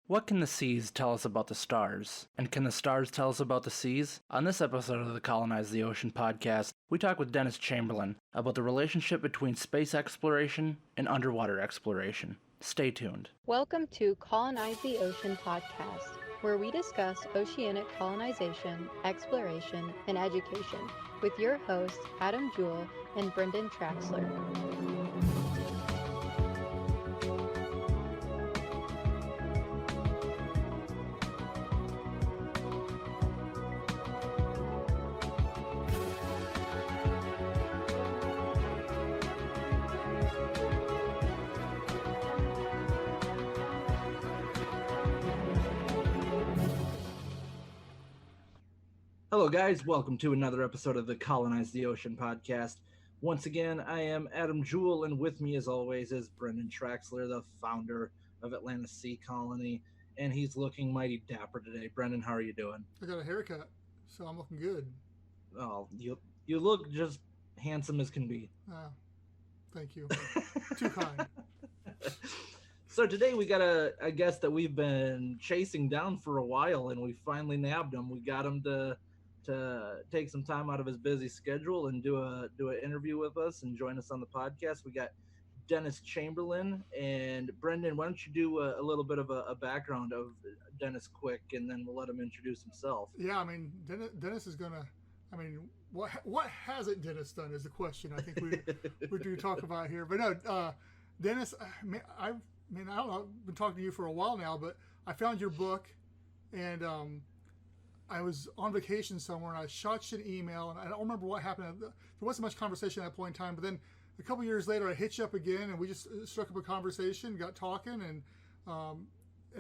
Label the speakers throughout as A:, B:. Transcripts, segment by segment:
A: What can the seas tell us about the stars? And can the stars tell us about the seas? On this episode of the Colonize the Ocean podcast, we talk with Dennis Chamberland about the relationship between space exploration and underwater exploration. Stay tuned.
B: Welcome to Colonize the Ocean podcast, where we discuss oceanic colonization, exploration, and education with your hosts Adam Jewell and Brendan Traxler.
A: Hello guys, welcome to another episode of the Colonize the Ocean podcast. Once again, I am Adam Jewell, and with me as always is Brendan Traxler, the founder of Atlantis Sea Colony, and he's looking mighty dapper today. Brendan, how are you doing?
C: I got a haircut, so I'm looking good.
A: Oh, you look just handsome as can be.
C: Thank you. Too kind.
A: So today we got a guest that we've been chasing down for a while, and we finally nabbed him. We got him to take some time out of his busy schedule and do an interview with us and join us on the podcast. We got Dennis Chamberland. And Brendan, why don't you do a little bit of a background of Dennis quick, and then we'll let him introduce himself.
C: Yeah, I mean, Dennis is gonna. I mean, what hasn't Dennis done is the question I think we do talk about here. But no, Dennis, I don't know. I've been talking to you for a while now, but I found your book, and I was on vacation somewhere, and I shot you an email, and I don't remember what happened. There wasn't much conversation at that point in time, but then a couple years later, I hit you up again, and we just struck up a conversation, got talking, and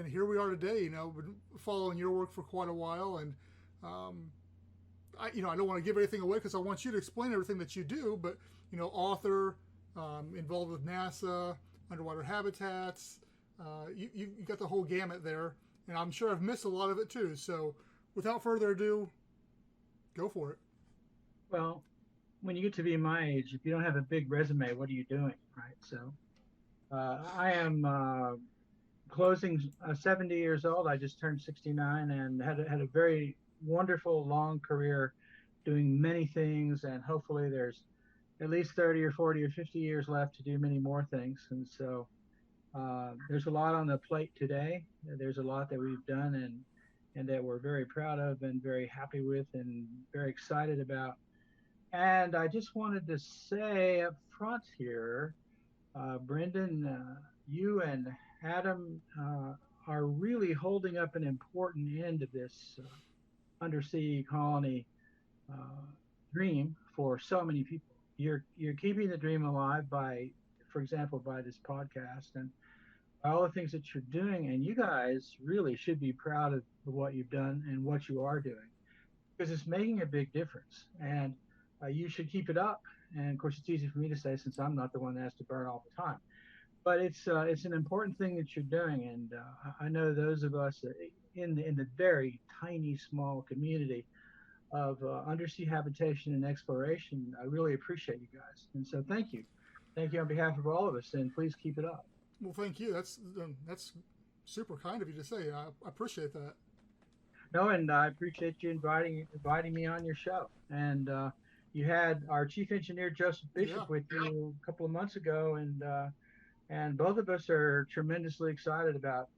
C: here we are today. You know, been following your work for quite a while, and I don't want to give everything away because I want you to explain everything that you do. But author, involved with NASA, underwater habitats. You got the whole gamut there, and I'm sure I've missed a lot of it too. So, without further ado, go for it.
D: Well, when you get to be my age, if you don't have a big resume, what are you doing, right? So, I am closing 70 years old. I just turned 69 and had a very wonderful long career doing many things, and hopefully there's at least 30 or 40 or 50 years left to do many more things. And so there's a lot on the plate today. There's a lot that we've done and that we're very proud of and very happy with and very excited about. And I just wanted to say up front here, Brendan, you and Adam are really holding up an important end of this undersea colony dream for so many people. You're keeping the dream alive by, for example, by this podcast and all the things that you're doing, and you guys really should be proud of what you've done and what you are doing, because it's making a big difference, and you should keep it up. And of course, it's easy for me to say since I'm not the one that has to burn all the time, but it's an important thing that you're doing, and I know those of us in the very tiny small community of undersea habitation and exploration, I really appreciate you guys, and so thank you on behalf of all of us, and please keep it up.
C: Well, thank you. That's super kind of you to say. I appreciate that.
D: No, and I appreciate you inviting me on your show. And you had our chief engineer Joseph Bishop with you a couple of months ago, and both of us are tremendously excited about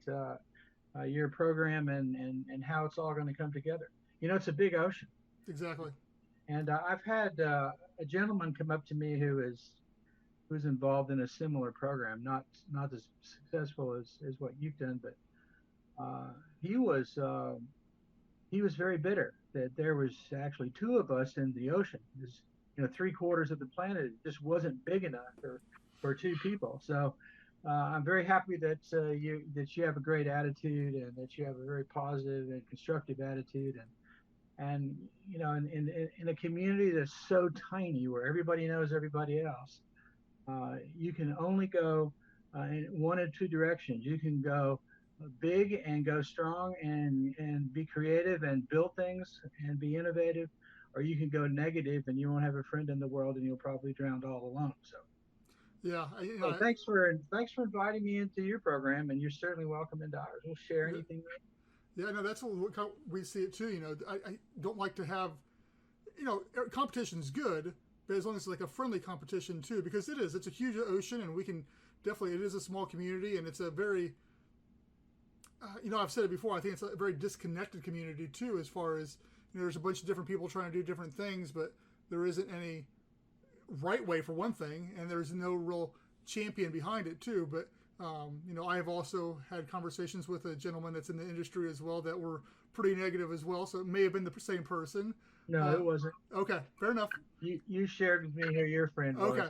D: your program and how it's all going to come together. It's a big ocean.
C: Exactly. And
D: I've had a gentleman come up to me who's involved in a similar program, not as successful as what you've done, but he was very bitter that there was actually two of us in the ocean. There's 3/4 of the planet just wasn't big enough for two people. So I'm very happy that you have a great attitude and that you have a very positive and constructive attitude, and in a community that's so tiny where everybody knows everybody else. You can only go in one of two directions. You can go big and go strong and be creative and build things and be innovative, or you can go negative and you won't have a friend in the world and you'll probably drown all alone. So
C: Yeah.
D: Well, thanks for inviting me into your program, and you're certainly welcome into ours. We'll share anything.
C: Yeah, no, that's what we see it too. I don't like to have, competition's good, but as long as it's like a friendly competition too, because it's a huge ocean, and it is a small community, and it's a very, I've said it before, I think it's a very disconnected community too, as far as, there's a bunch of different people trying to do different things, but there isn't any right way for one thing, and there's no real champion behind it too. But I have also had conversations with a gentleman that's in the industry as well that were pretty negative as well. So it may have been the same person.
D: No, it wasn't.
C: Okay, fair enough.
D: You shared with me who your friend was.
C: Okay.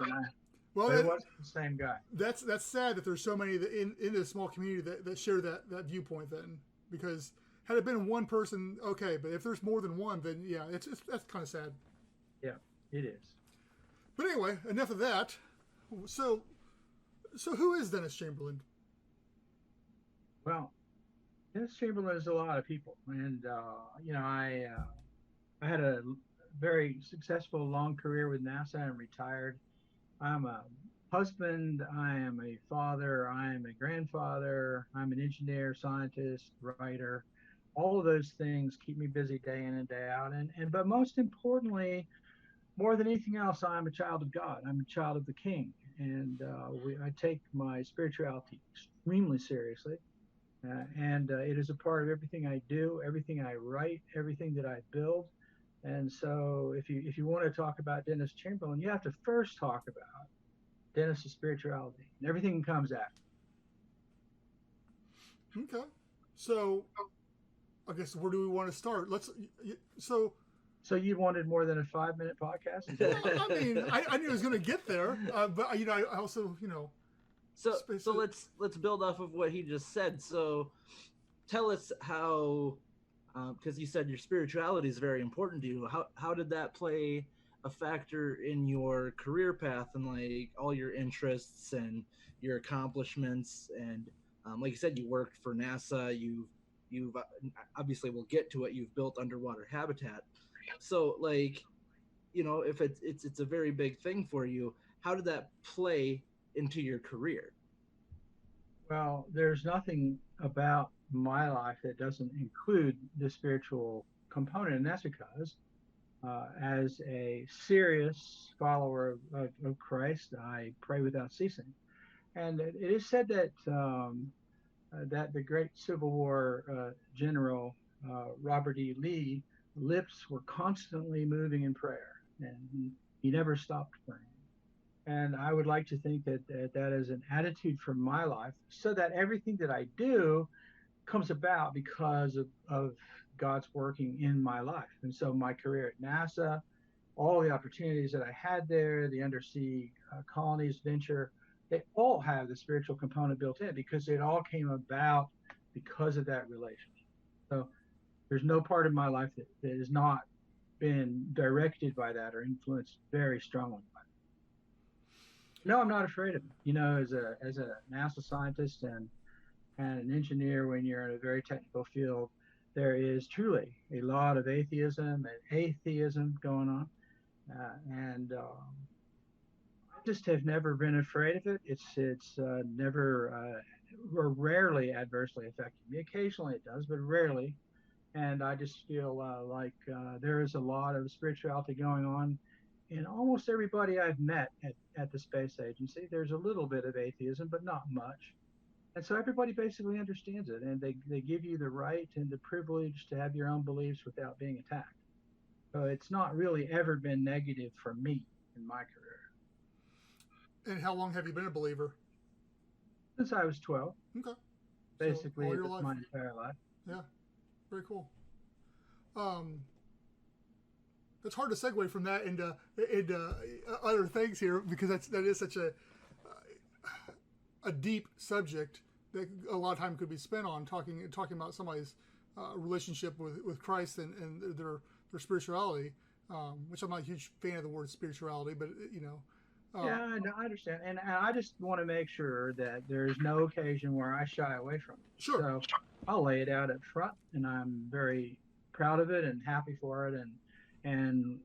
D: Well, it wasn't the same guy.
C: That's sad that there's so many in this small community that share that viewpoint then, because had it been one person, okay, but if there's more than one, then yeah, that's kind of sad.
D: Yeah, it is.
C: But anyway, enough of that. So who is Dennis Chamberland?
D: Well, Dennis Chamberlain is a lot of people, and I had a very successful long career with NASA. I'm retired. I'm a husband. I am a father. I am a grandfather. I'm an engineer, scientist, writer. All of those things keep me busy day in and day out. But most importantly, more than anything else, I'm a child of God. I'm a child of the King, and I take my spirituality extremely seriously. And it is a part of everything I do, everything I write, everything that I build. And so if you want to talk about Dennis Chamberland, you have to first talk about Dennis's spirituality, and everything comes after.
C: Okay. So I guess where do we want to start? So
D: you wanted more than a 5-minute podcast?
C: I mean, I knew I was going to get there, but I also,
A: So let's build off of what he just said. So tell us how, because you said your spirituality is very important to you. How did that play a factor in your career path and like all your interests and your accomplishments? And like you said, you worked for NASA. You've obviously, we'll get to it. You've built underwater habitat. So like, if it's a very big thing for you, how did that play into your career?
D: Well, there's nothing about my life that doesn't include the spiritual component, and that's because as a serious follower of Christ, I pray without ceasing. And it is said that that the great Civil War general Robert E. Lee lips were constantly moving in prayer, and he never stopped praying. And I would like to think that is an attitude for my life, so that everything that I do comes about because of God's working in my life. And so my career at NASA, all the opportunities that I had there, the undersea colonies venture, they all have the spiritual component built in, because it all came about because of that relationship. So there's no part of my life that has not been directed by that or influenced very strongly by it. No, I'm not afraid of it. As a NASA scientist and an engineer, when you're in a very technical field, there is truly a lot of atheism going on. I just have never been afraid of it. It's never or rarely adversely affected me. Occasionally it does, but rarely. And I just feel like there is a lot of spirituality going on in almost everybody I've met at the space agency. There's a little bit of atheism, but not much. And so everybody basically understands it, and they give you the right and the privilege to have your own beliefs without being attacked. So it's not really ever been negative for me in my career.
C: And how long have you been a believer?
D: Since I was 12.
C: Okay.
D: Basically,
C: so all your
D: my entire life.
C: Yeah. Very cool. It's hard to segue from that into other things here, because that is such a deep subject that a lot of time could be spent on talking about somebody's relationship with Christ and their spirituality, which I'm not a huge fan of the word spirituality, but
D: yeah, I understand, and I just want to make sure that there's no occasion where I shy away from it.
C: Sure.
D: So I'll lay it out up front, and I'm very proud of it and happy for it, and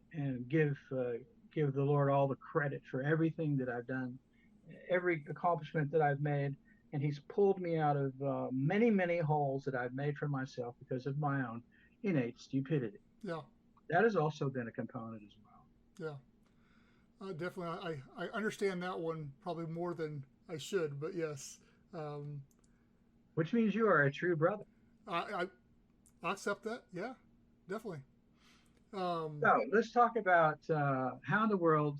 D: give the Lord all the credit for everything that I've done every accomplishment that I've made, and he's pulled me out of many, many holes that I've made for myself because of my own innate stupidity.
C: Yeah.
D: That has also been a component as well.
C: Yeah. Definitely. I understand that one probably more than I should, but yes.
D: Which means you are a true brother.
C: I accept that. Yeah, definitely.
D: So let's talk about how in the world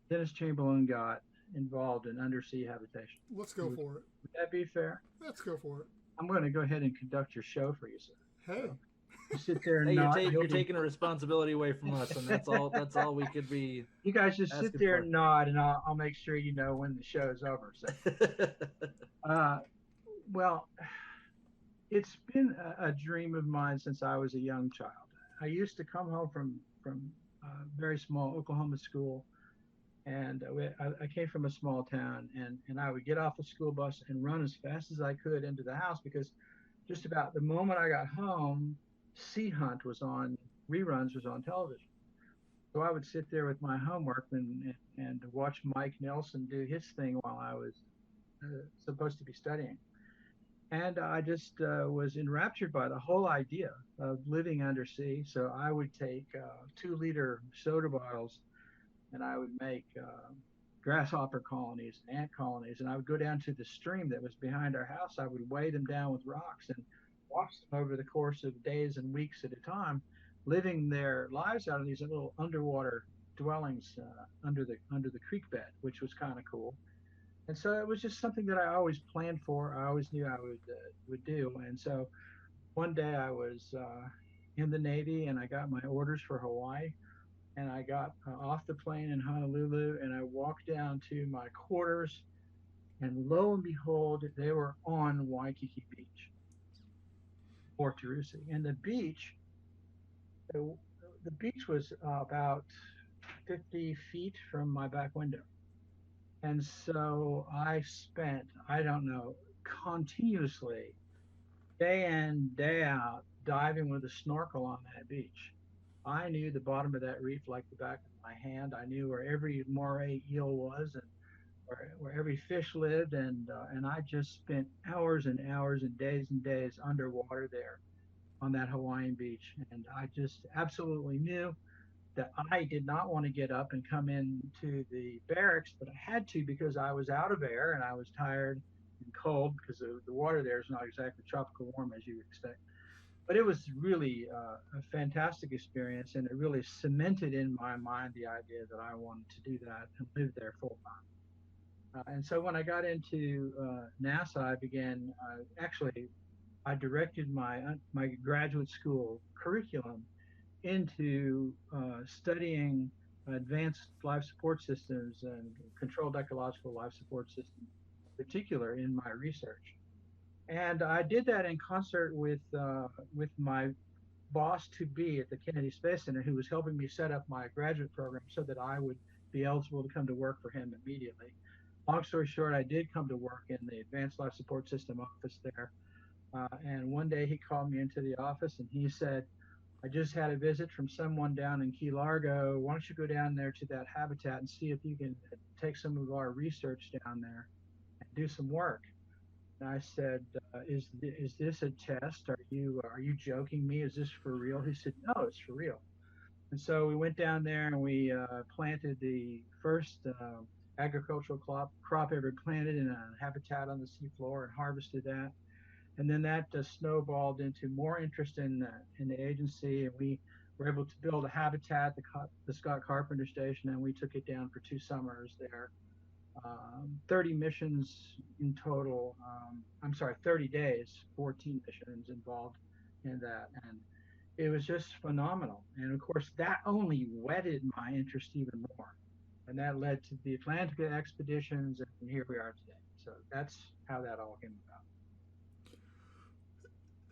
D: Dennis Chamberlain got involved in undersea habitation.
C: Let's go for it.
D: Would that be fair?
C: Let's go for it.
D: I'm going to go ahead and conduct your show for you, sir.
C: Hey.
D: So, you sit there and
A: Hey,
D: nod.
A: you're taking a responsibility away from us, and that's all. That's all we could be.
D: You guys just sit
A: asking
D: there
A: for.
D: and nod, and I'll make sure you know when the show's over. So, well, it's been a dream of mine since I was a young child. I used to come home from a very small Oklahoma school, and I came from a small town, and I would get off the school bus and run as fast as I could into the house, because just about the moment I got home, Sea Hunt was on, reruns was on television. So I would sit there with my homework and watch Mike Nelson do his thing while I was supposed to be studying. And I just was enraptured by the whole idea of living undersea. So I would take 2-liter soda bottles, and I would make grasshopper colonies and ant colonies, and I would go down to the stream that was behind our house. I would weigh them down with rocks and watch them over the course of days and weeks at a time, living their lives out in these little underwater dwellings under the creek bed, which was kind of cool. And so it was just something that I always planned for. I always knew I would do. And so one day I was in the Navy, and I got my orders for Hawaii, and I got off the plane in Honolulu, and I walked down to my quarters, and lo and behold, they were on Waikiki Beach, Port Tarusi. And the beach was about 50 feet from my back window. And so I spent, I don't know, continuously, day in, day out, diving with a snorkel on that beach. I knew the bottom of that reef like the back of my hand. I knew where every moray eel was, and where every fish lived, and I just spent hours and hours and days underwater there on that Hawaiian beach. And I just absolutely knew that I did not want to get up and come into the barracks, but I had to, because I was out of air and I was tired and cold, because the water there is not exactly tropical warm as you would expect. But it was really a fantastic experience, and it really cemented in my mind the idea that I wanted to do that and live there full time. And so when I got into NASA, I began, I directed my graduate school curriculum into studying advanced life support systems and controlled ecological life support systems, in particular, in my research. And I did that in concert with my boss to be at the Kennedy Space Center, who was helping me set up my graduate program so that I would be eligible to come to work for him immediately. Long story short, I did come to work in the Advanced Life Support System office there. And one day he called me into the office, and he said, "I just had a visit from someone down in Key Largo. Why don't you go down there to that habitat and see if you can take some of our research down there and do some work?" And I said, "Is this a test? Are you joking me? Is this for real?" He said, "No, it's for real." And so we went down there, and we planted the first agricultural crop ever planted in a habitat on the seafloor, and harvested that. And then that snowballed into more interest in the agency, and we were able to build a habitat, the Scott Carpenter Station, and we took it down for 2 summers there. 30 missions in total. 30 days, 14 missions involved in that, and it was just phenomenal. And of course, that only whetted my interest even more, and that led to the Atlantic expeditions, and here we are today. So that's how that all came about.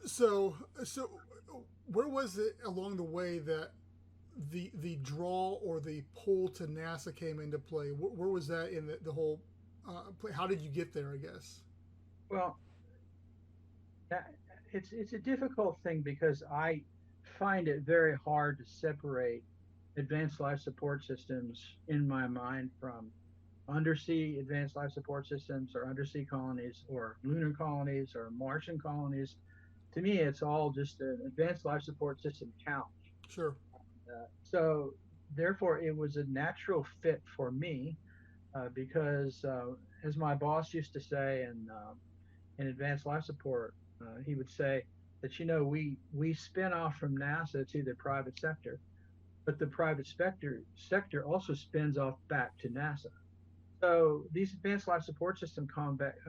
C: So where was it along the way that the draw or the pull to NASA came into play? Where was that in the whole play? How did you get there, I guess?
D: Well, it's a difficult thing, because I find it very hard to separate advanced life support systems in my mind from undersea advanced life support systems or undersea colonies or lunar colonies or Martian colonies. To me, it's all just an advanced life support system challenge.
C: Sure.
D: So therefore, it was a natural fit for me because, as my boss used to say in advanced life support, he would say that we spin off from NASA to the private sector, but the private sector also spins off back to NASA. So these advanced life support system concepts,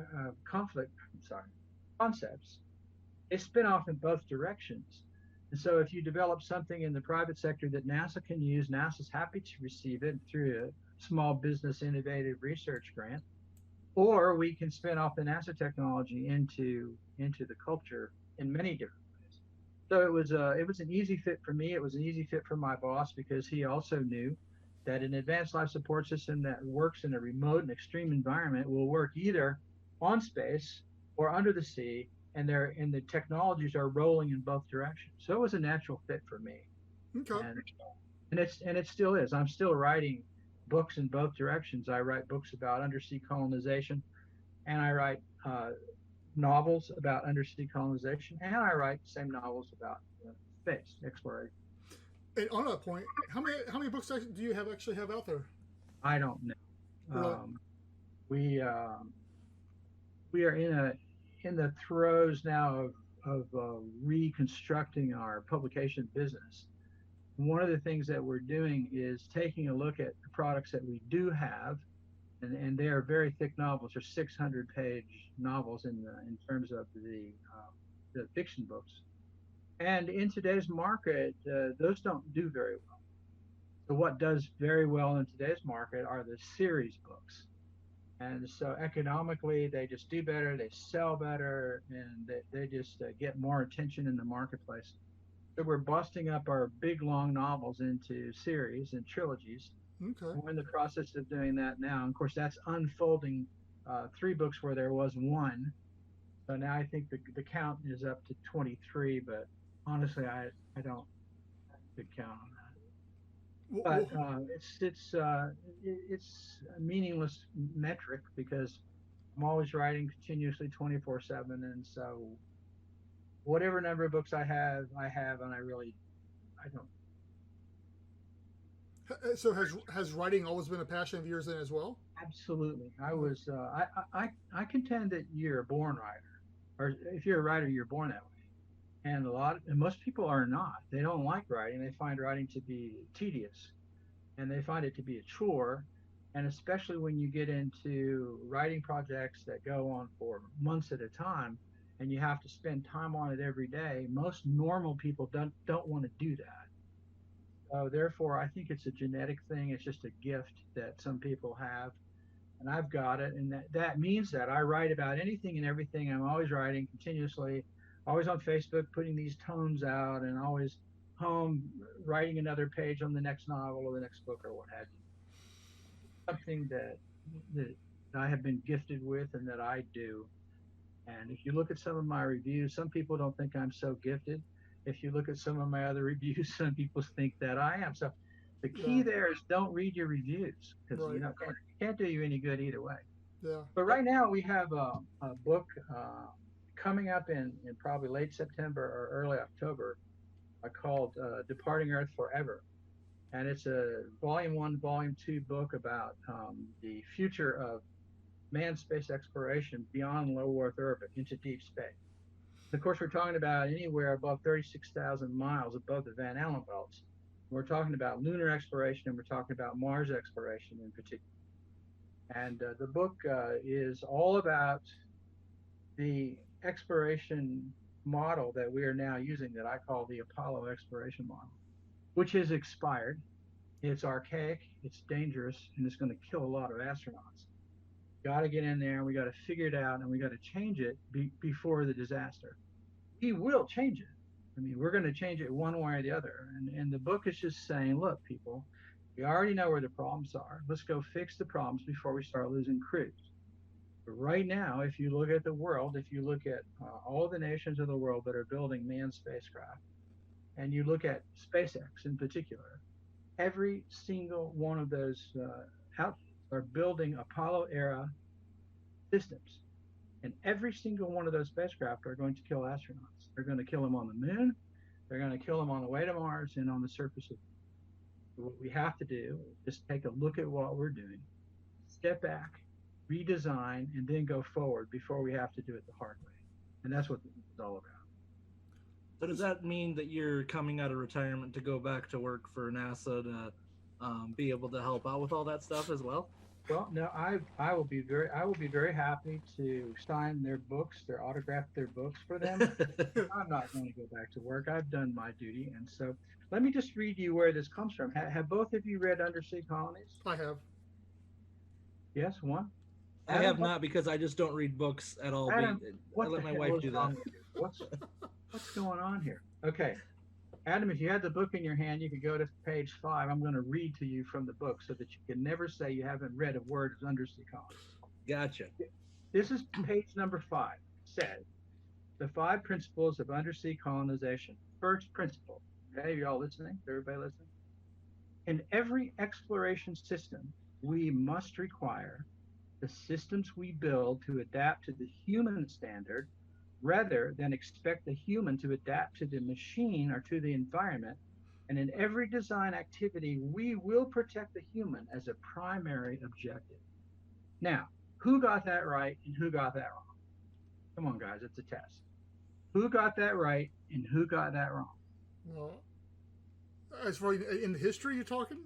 D: they spin off in both directions. And so if you develop something in the private sector that NASA can use, NASA's happy to receive it through a small business innovative research grant, or we can spin off the NASA technology into the culture in many different ways. So it was an easy fit for me. It was an easy fit for my boss because he also knew that an advanced life support system that works in a remote and extreme environment will work either on space or under the sea, and the technologies are rolling in both directions. So it was a natural fit for me.
C: Okay.
D: And it still is. I'm still writing books in both directions. I write books about undersea colonization, and I write novels about undersea colonization, and I write the same novels about space exploration.
C: And on that point, how many books do you actually have out there?
D: I don't know.
C: Really?
D: We are in the throes now of reconstructing our publication business. One of the things that we're doing is taking a look at the products that we do have, and they are very thick novels. They're 600-page novels in terms of the fiction books. And in today's market, those don't do very well. So what does very well in today's market are the series books. And so economically, they just do better, they sell better, and they just get more attention in the marketplace. So we're busting up our big, long novels into series and trilogies.
C: Okay.
D: We're in the process of doing that now. And of course, that's unfolding 3 books where there was 1. So now I think the count is up to 23, but honestly, I don't have a good count on that. But it's a meaningless metric because I'm always writing continuously 24/7, and so whatever number of books I have, and I don't.
C: So has writing always been a passion of yours then as well?
D: Absolutely. I contend that you're a born writer, or if you're a writer, you're born that way. And most people are not. They don't like writing. They find writing to be tedious, and they find it to be a chore. And especially when you get into writing projects that go on for months at a time, and you have to spend time on it every day, most normal people don't want to do that. So therefore, I think it's a genetic thing. It's just a gift that some people have, and I've got it. And that means that I write about anything and everything. I'm always writing continuously, always on Facebook, putting these tones out, and always home writing another page on the next novel or the next book or what have you. Something that I have been gifted with and that I do. And if you look at some of my reviews, some people don't think I'm so gifted. If you look at some of my other reviews, some people think that I am. So the key there is don't read your reviews because
C: Right.
D: it can't do you any good either way.
C: Yeah.
D: But right now we have a book coming up in probably late September or early October called Departing Earth Forever. And it's a volume 1, volume 2 book about the future of manned space exploration beyond low Earth orbit into deep space. Of course, we're talking about anywhere above 36,000 miles above the Van Allen belts. We're talking about lunar exploration, and we're talking about Mars exploration in particular. And the book is all about the exploration model that we are now using that I call the Apollo exploration model, which has expired. It's archaic, it's dangerous, and it's going to kill a lot of astronauts. Got to get in there, we got to figure it out, and we got to change it before the disaster. We will change it. I mean, we're going to change it one way or the other. And the book is just saying, look, people, we already know where the problems are. Let's go fix the problems before we start losing crews. But right now, if you look at the world, if you look at all the nations of the world that are building manned spacecraft, and you look at SpaceX in particular, every single one of those outfits are building Apollo era systems. And every single one of those spacecraft are going to kill astronauts. They're going to kill them on the moon. They're going to kill them on the way to Mars and on the surface of what we have to do is take a look at what we're doing, step back, redesign, and then go forward before we have to do it the hard way. And that's what it's all about.
A: So does that mean that you're coming out of retirement to go back to work for NASA to be able to help out with all that stuff as well?
D: Well, no, I will be very happy to sign their books, autograph their books for them. I'm not going to go back to work. I've done my duty, and so let me just read you where this comes from. Have both of you read Undersea Colonies?
C: I have.
D: Yes, one.
A: I have not, because I just don't read books at all.
D: Adam,
A: I let my wife do that.
D: What's going on here? Okay. Adam, if you had the book in your hand, you could go to page 5. I'm going to read to you from the book so that you can never say you haven't read a word of Undersea Colonies.
A: Gotcha.
D: This is page number 5. It says, the 5 principles of undersea colonization. First principle. Okay, you all listening? Everybody listening? In every exploration system, we must require the systems we build to adapt to the human standard rather than expect the human to adapt to the machine or to the environment. And in every design activity, we will protect the human as a primary objective. Now, who got that right and who got that wrong? Come on, guys, it's a test. Who got that right and who got that wrong?
C: Well, as far in the history you're talking?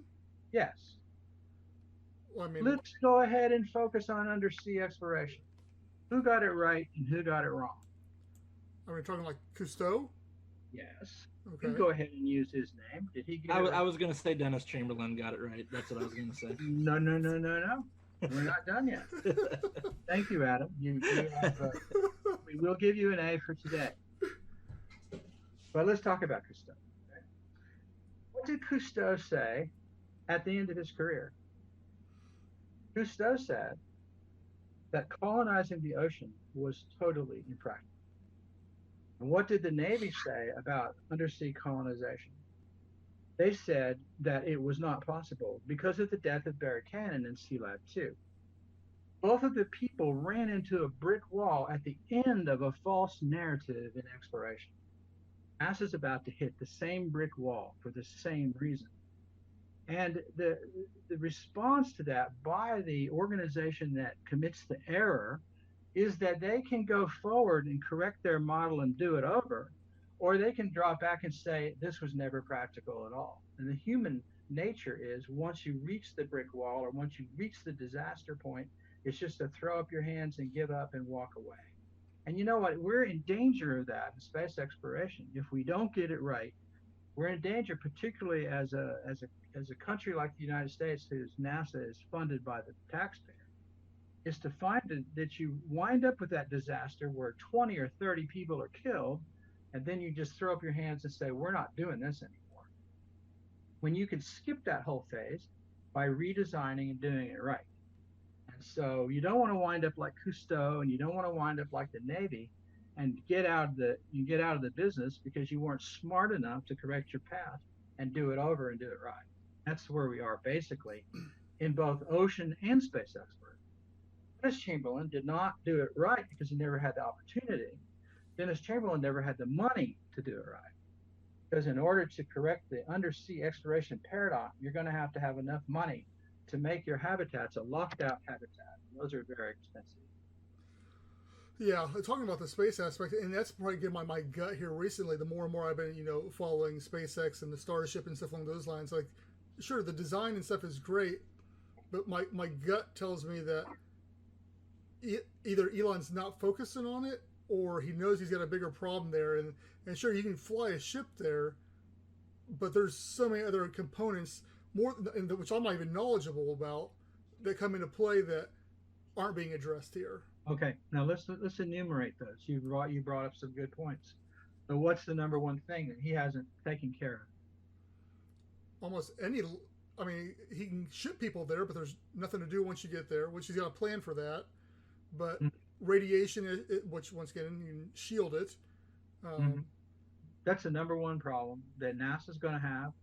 D: Yes.
C: Well, I mean,
D: let's go ahead and focus on undersea exploration. Who got it right and who got it wrong?
C: Are we talking like Cousteau?
D: Yes.
C: Okay.
D: You go ahead and use his name. Did he get it right?
A: I was going to say Dennis Chamberlain got it right. That's what I was going to say.
D: No. We're not done yet. Thank you, Adam. You have, we will give you an A for today. But let's talk about Cousteau. Okay? What did Cousteau say at the end of his career? Cousteau said that colonizing the ocean was totally impractical. And what did the Navy say about undersea colonization? They said that it was not possible because of the death of Barry Cannon in Sea Lab 2. Both of the people ran into a brick wall at the end of a false narrative in exploration. NASA's about to hit the same brick wall for the same reason. And the response to that by the organization that commits the error is that they can go forward and correct their model and do it over, or they can drop back and say, this was never practical at all. And the human nature is once you reach the brick wall or once you reach the disaster point, it's just to throw up your hands and give up and walk away. And you know what? We're in danger of that in space exploration. If we don't get it right, we're in danger, particularly as a country like the United States, whose NASA is funded by the taxpayer, is to find that you wind up with that disaster where 20 or 30 people are killed, and then you just throw up your hands and say, we're not doing this anymore. When you can skip that whole phase by redesigning and doing it right. And so you don't want to wind up like Cousteau, and you don't want to wind up like the Navy and get out of the business because you weren't smart enough to correct your path and do it over and do it right. That's where we are basically in both ocean and space exploration. Dennis Chamberlain did not do it right because he never had the opportunity. Dennis Chamberlain never had the money to do it right. Because in order to correct the undersea exploration paradigm, you're going to have enough money to make your habitats a locked out habitat. And those are very expensive.
C: Yeah, talking about the space aspect, and that's probably getting my gut here recently. The more and more I've been, following SpaceX and the Starship and stuff along those lines. Like, sure, the design and stuff is great, but my gut tells me that either Elon's not focusing on it, or he knows he's got a bigger problem there. And sure, you can fly a ship there, but there's so many other components, which I'm not even knowledgeable about, that come into play that aren't being addressed here.
D: Okay, now let's enumerate those. You brought up some good points. So what's the number one thing that he hasn't taken care of?
C: Almost any. I mean, he can ship people there, but there's nothing to do once you get there, which he's got a plan for that. But radiation, which once again, you can shield it.
D: That's the number one problem that NASA's going to have.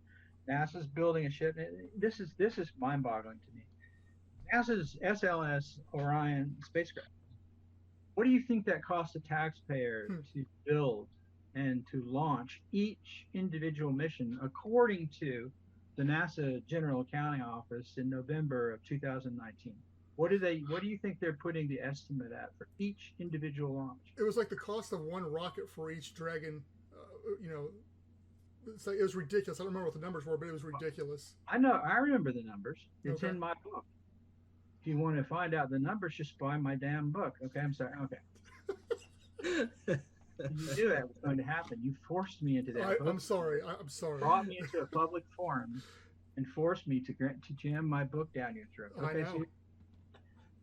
D: NASA's building a ship. This is mind-boggling to me. NASA's SLS Orion spacecraft. What do you think that cost the taxpayer to build and to launch each individual mission according to the NASA General Accounting Office in November of 2019? What do you think they're putting the estimate at for each individual launch?
C: It was like the cost of one rocket for each Dragon. It's like, it was ridiculous. I don't remember what the numbers were, but it was ridiculous.
D: I know. I remember the numbers. It's
C: Okay.
D: in my book. If you want to find out the numbers, just buy my damn book. Okay, I'm sorry. Okay. You knew that was going to happen. You forced me into that.
C: I'm sorry. I'm sorry.
D: Brought me into a public forum and forced me to jam my book down your throat. Okay,
C: I know.
D: so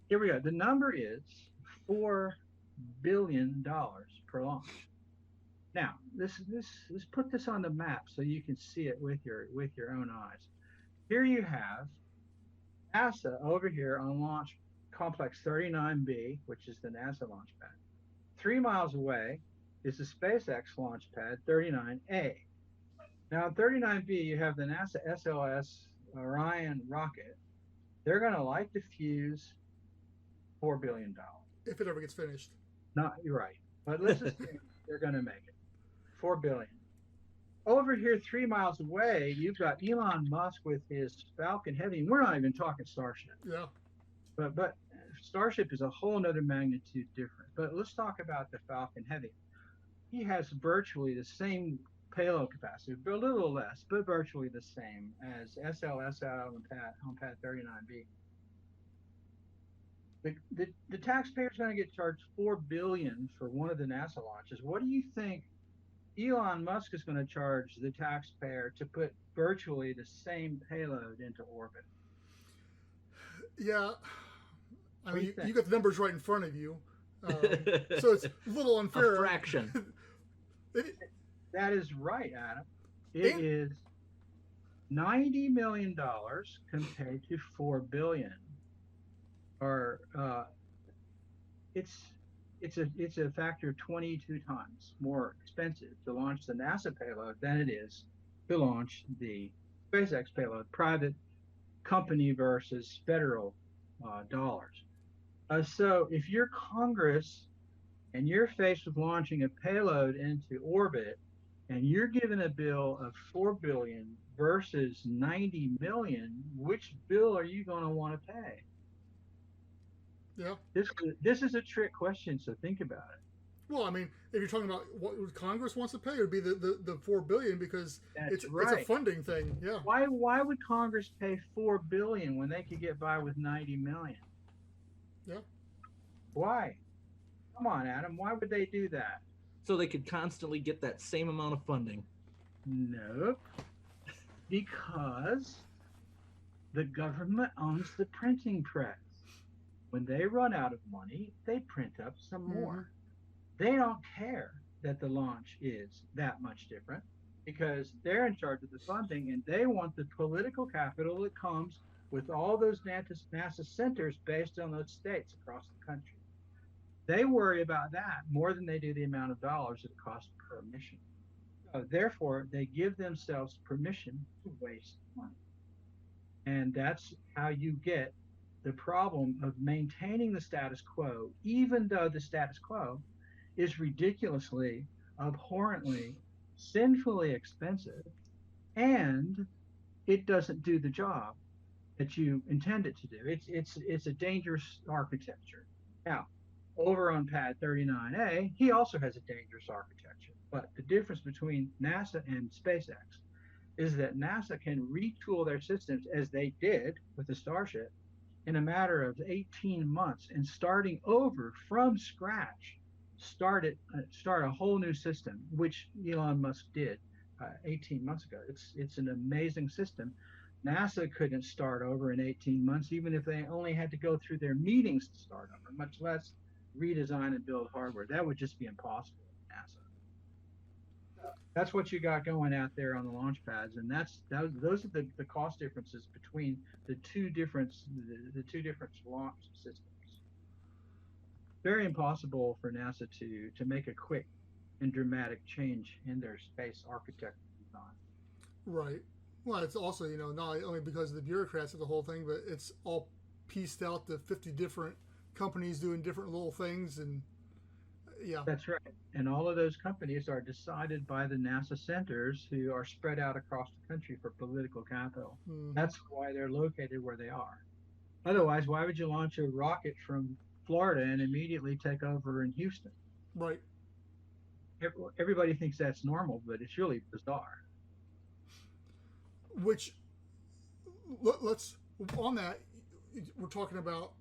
D: here we go. The number is $4 billion per launch. Now, let's put this on the map so you can see it with your own eyes. Here you have NASA over here on Launch Complex 39B, which is the NASA launch pad. 3 miles away is the SpaceX launch pad 39A. Now, on 39B, you have the NASA SLS Orion rocket. They're going to light the fuse, $4 billion.
C: If it ever gets finished.
D: Not, you're right. But let's assume they're going to make it. $4 billion. Over here, 3 miles away, you've got Elon Musk with his Falcon Heavy. We're not even talking Starship.
C: Yeah.
D: But Starship is a whole nother magnitude different. But let's talk about the Falcon Heavy. He has virtually the same payload capacity, but a little less, but virtually the same as SLS out on pad 39B. The taxpayer's going to get charged $4 billion for one of the NASA launches. What do you think Elon Musk is going to charge the taxpayer to put virtually the same payload into orbit?
C: Yeah, I mean, you got the numbers right in front of you, so it's a little unfair.
A: A fraction.
D: That is right, Adam. It is $90 million compared to $4 billion. Or it's a factor of 22 times more expensive to launch the NASA payload than it is to launch the SpaceX payload, private company versus federal dollars. So if you're Congress and you're faced with launching a payload into orbit and you're given a bill of $4 billion versus $90 million, which bill are you going to want to pay?
C: Yeah.
D: This is a trick question, so think about it.
C: Well, I mean, if you're talking about what Congress wants to pay, it would be the $4 billion because it's a funding thing. Yeah.
D: Why would Congress pay $4 billion when they could get by with $90 million?
C: Yeah.
D: Why? Come on, Adam. Why would they do that?
A: So they could constantly get that same amount of funding.
D: Nope. Because the government owns the printing press. When they run out of money, they print up some more. They don't care that the launch is that much different because they're in charge of the funding and they want the political capital that comes with all those NASA centers based on those states across the country. They worry about that more than they do the amount of dollars it costs per mission. Therefore, they give themselves permission to waste money. And that's how you get the problem of maintaining the status quo, even though the status quo is ridiculously, abhorrently, sinfully expensive, and it doesn't do the job that you intend it to do. It's a dangerous architecture. Now, over on pad 39A, he also has a dangerous architecture. But the difference between NASA and SpaceX is that NASA can retool their systems as they did with the Starship in a matter of 18 months and starting over from scratch, start a whole new system, which Elon Musk did 18 months ago. It's an amazing system. NASA couldn't start over in 18 months, even if they only had to go through their meetings to start over, much less redesign and build hardware. That would just be impossible at NASA. That's what you got going out there on the launch pads, and those are the cost differences between the two different launch systems. Very impossible for NASA to make a quick and dramatic change in their space architecture design.
C: Right. Well, it's also, not only because of the bureaucrats of the whole thing, but it's all pieced out the 50 different companies doing different little things, and yeah.
D: That's right. And all of those companies are decided by the NASA centers who are spread out across the country for political capital.
C: Mm-hmm.
D: That's why they're located where they are. Otherwise, why would you launch a rocket from Florida and immediately take over in Houston?
C: Right.
D: Everybody thinks that's normal, but it's really bizarre.
C: Which, let's, on that, we're talking about,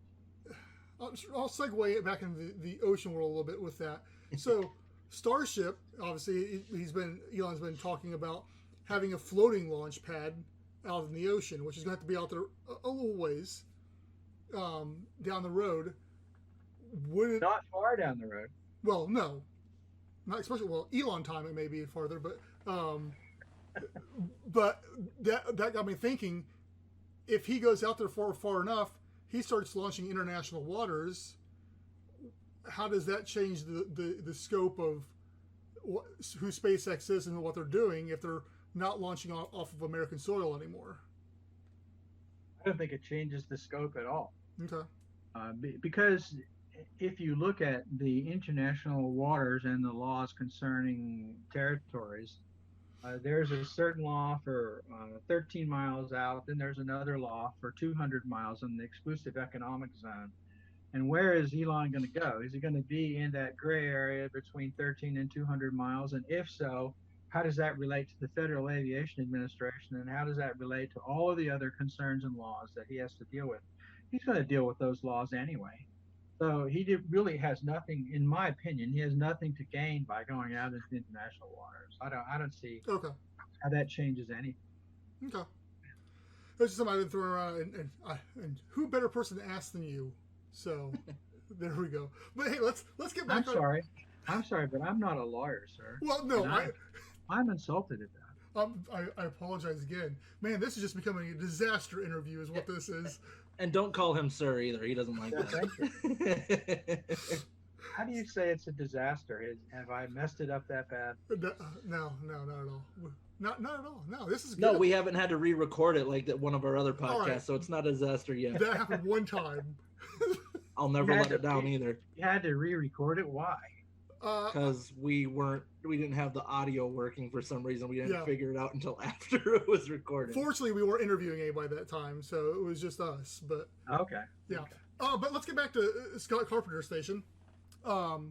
C: I'll segue it back into the ocean world a little bit with that. So, Starship, obviously, Elon's been talking about having a floating launch pad out in the ocean, which is going to have to be out there a little ways down the road.
D: Not far down the road.
C: Well, no. Not especially, well, Elon time it may be farther, but that got me thinking, if he goes out there far enough, he starts launching international waters. How does that change the scope of who SpaceX is and what they're doing if they're not launching off of American soil anymore?
D: I don't think it changes the scope at all.
C: Okay.
D: Because if you look at the international waters and the laws concerning territories, there's a certain law for 13 miles out, then there's another law for 200 miles in the exclusive economic zone. And where is Elon going to go? Is he going to be in that gray area between 13 and 200 miles? And if so, how does that relate to the Federal Aviation Administration? And how does that relate to all of the other concerns and laws that he has to deal with? He's going to deal with those laws anyway. So he really has nothing, in my opinion, he has nothing to gain by going out into international waters. I don't see how that changes anything.
C: Okay. That's just something I've been throwing around, and who better person to ask than you? So there we go. But hey, let's get back.
D: I'm sorry, but I'm not a lawyer, sir.
C: Well, no,
D: I'm insulted at that.
C: I apologize again, man. This is just becoming a disaster interview, is what this is.
A: And don't call him sir either. He doesn't like that.
D: How do you say it's a disaster? Have I messed it up that bad?
C: No, not at all. Not at all. No, this is good.
A: No, we haven't had to re-record it like that one of our other podcasts,
C: right.
A: So it's not a disaster yet.
C: That happened one time.
A: I'll never let it down either.
D: You had to re-record it? Why?
A: Because we didn't have the audio working for some reason. We didn't figure it out until after it was recorded.
C: Fortunately, we weren't interviewing anybody that time, so it was just us. But
D: okay.
C: Yeah. Okay. But let's get back to Scott Carpenter Station, and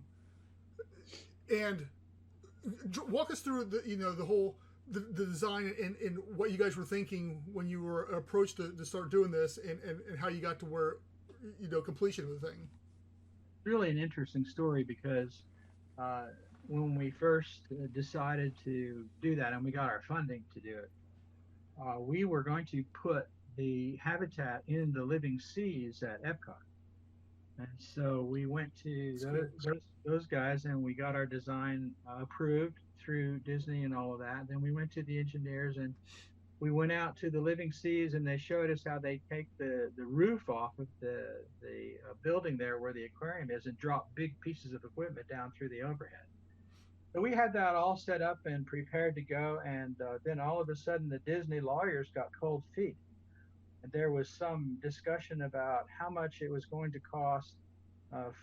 C: walk us through the whole the design and what you guys were thinking when you were approached to start doing this, and how you got to where completion of the thing.
D: Really an interesting story because when we first decided to do that and we got our funding to do it, we were going to put the habitat in the living seas at Epcot. And so we went to those guys and we got our design approved through Disney and all of that. Then we went to the engineers and we went out to the living seas and they showed us how they take the roof off of the building there where the aquarium is and drop big pieces of equipment down through the overhead. So we had that all set up and prepared to go, and then all of a sudden the Disney lawyers got cold feet. And there was some discussion about how much it was going to cost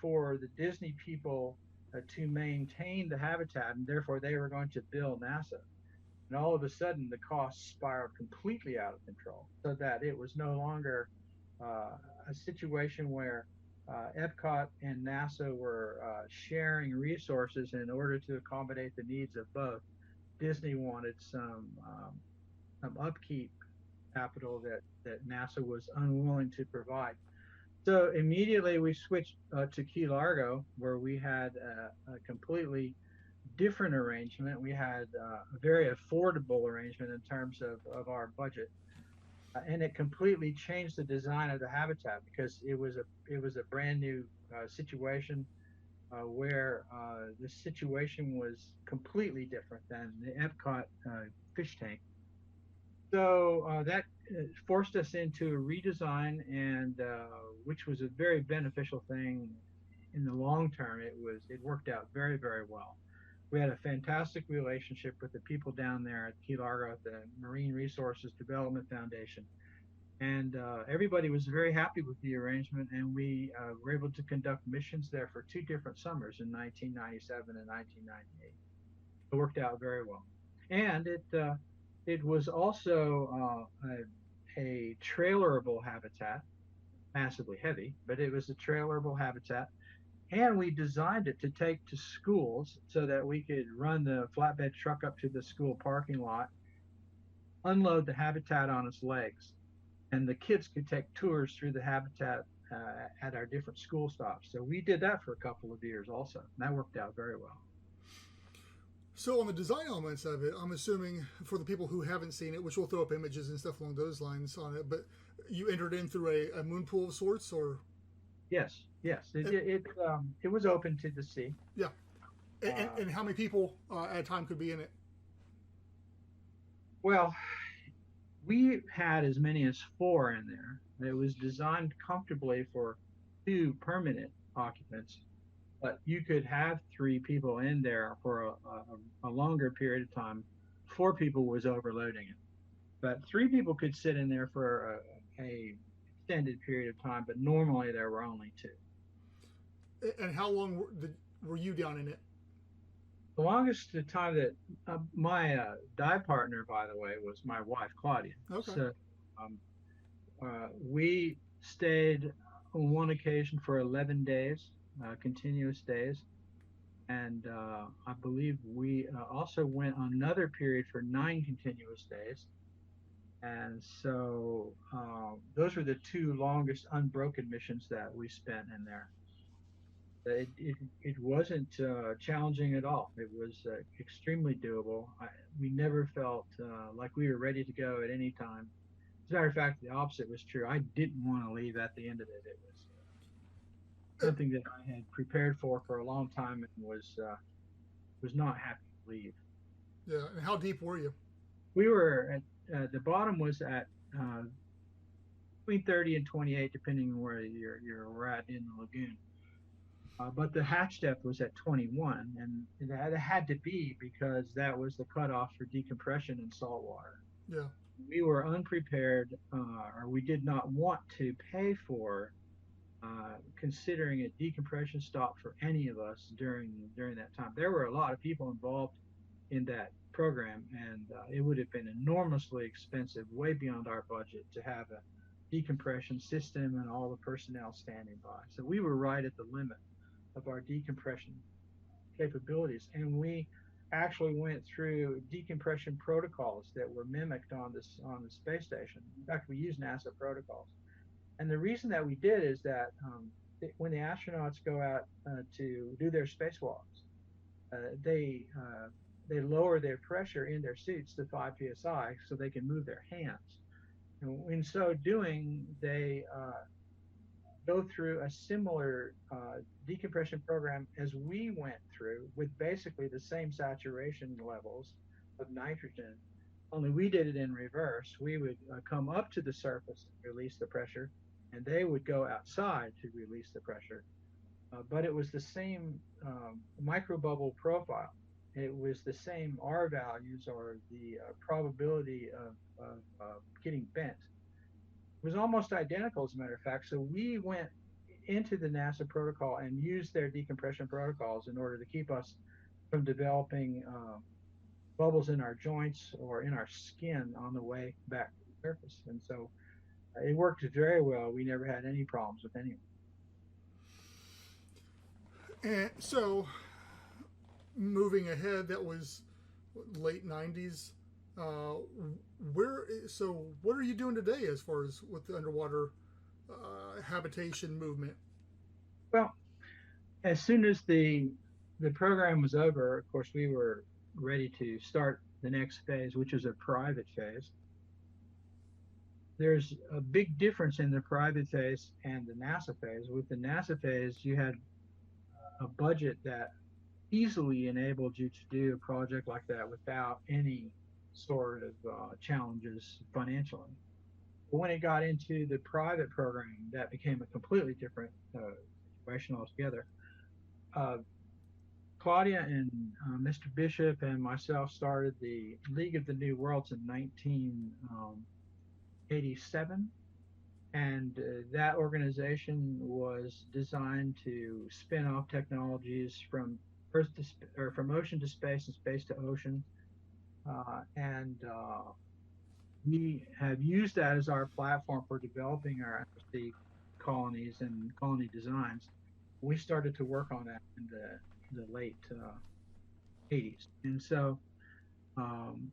D: for the Disney people to maintain the habitat, and therefore they were going to bill NASA. And all of a sudden, the costs spiraled completely out of control, so that it was no longer a situation where Epcot and NASA were sharing resources in order to accommodate the needs of both. Disney wanted some upkeep capital that NASA was unwilling to provide. So immediately we switched to Key Largo, where we had a completely different arrangement. We had a very affordable arrangement in terms of our budget, and it completely changed the design of the habitat because it was a brand new situation where the situation was completely different than the Epcot fish tank. So that forced us into a redesign, and which was a very beneficial thing in the long term. It worked out very, very well. We had a fantastic relationship with the people down there at Key Largo at the Marine Resources Development Foundation. And everybody was very happy with the arrangement, and we were able to conduct missions there for 2 different summers in 1997 and 1998. It worked out very well, and it was also a trailerable habitat, massively heavy, but it was a trailerable habitat. And we designed it to take to schools so that we could run the flatbed truck up to the school parking lot, unload the habitat on its legs, and the kids could take tours through the habitat at our different school stops. So we did that for a couple of years also. And that worked out very well.
C: So on the design elements of it, I'm assuming for the people who haven't seen it, which we'll throw up images and stuff along those lines on it, but you entered in through a moon pool of sorts, or?
D: Yes. It was open to the sea.
C: Yeah. And how many people at a time could be in it?
D: Well, we had as many as 4 in there. It was designed comfortably for 2 permanent occupants, but you could have 3 people in there for a longer period of time. 4 people was overloading it, but 3 people could sit in there for a extended period of time, but normally there were only 2.
C: And how long were you down in it?
D: The longest time that my dive partner, by the way, was my wife, Claudia.
C: Okay.
D: So we stayed on one occasion for 11 days, continuous days. And I believe we also went on another period for 9 continuous days. And so those were the 2 longest unbroken missions that we spent in there. It wasn't challenging at all. It was extremely doable. We never felt like we were ready to go at any time. As a matter of fact, the opposite was true. I didn't want to leave at the end of it. It was something that I had prepared for a long time and was not happy to leave.
C: Yeah, and how deep were you?
D: We were at the bottom was at between 30 and 28, depending on where you're at in the lagoon. But the hatch depth was at 21, and that had to be because that was the cutoff for decompression in salt water.
C: Yeah.
D: We were unprepared, or we did not want to pay for considering a decompression stop for any of us during that time. There were a lot of people involved in that program, and it would have been enormously expensive, way beyond our budget, to have a decompression system and all the personnel standing by. So we were right at the limit of our decompression capabilities, and we actually went through decompression protocols that were mimicked on the space station. In fact, we used NASA protocols, and the reason that we did is that when the astronauts go out to do their spacewalks, they lower their pressure in their suits to 5 psi so they can move their hands, and in so doing, they go through a similar decompression program as we went through, with basically the same saturation levels of nitrogen, only we did it in reverse. We would come up to the surface and release the pressure, and they would go outside to release the pressure. But it was the same microbubble profile. It was the same R values, or the probability of getting bent. It was almost identical, as a matter of fact. So we went into the NASA protocol and used their decompression protocols in order to keep us from developing bubbles in our joints or in our skin on the way back to the surface. And so it worked very well. We never had any problems with anyone.
C: And so, moving ahead, that was late 90s. What are you doing today as far as with the underwater habitation movement?
D: Well, as soon as the program was over, of course, we were ready to start the next phase, which was a private phase. There's a big difference in the private phase and the NASA phase. With the NASA phase, you had a budget that easily enabled you to do a project like that without any sort of challenges financially. But when it got into the private program, that became a completely different situation altogether. Claudia and Mr. Bishop and myself started the League of the New Worlds in 1987, And that organization was designed to spin off technologies from Earth to or from ocean to space and space to ocean. And we have used that as our platform for developing our undersea colonies and colony designs. We started to work on that in the late 80s. And so um,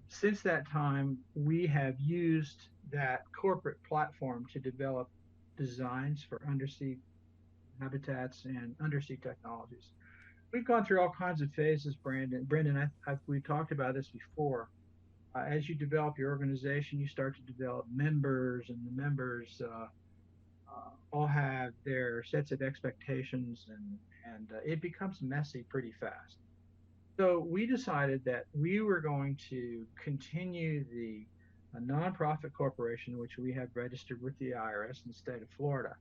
D: since that time, we have used that corporate platform to develop designs for undersea habitats and undersea technologies. We've gone through all kinds of phases, Brandon. Brendan, we talked about this before. As you develop your organization, you start to develop members, and the members all have their sets of expectations, and it becomes messy pretty fast. So we decided that we were going to continue a nonprofit corporation, which we have registered with the IRS in the state of Florida.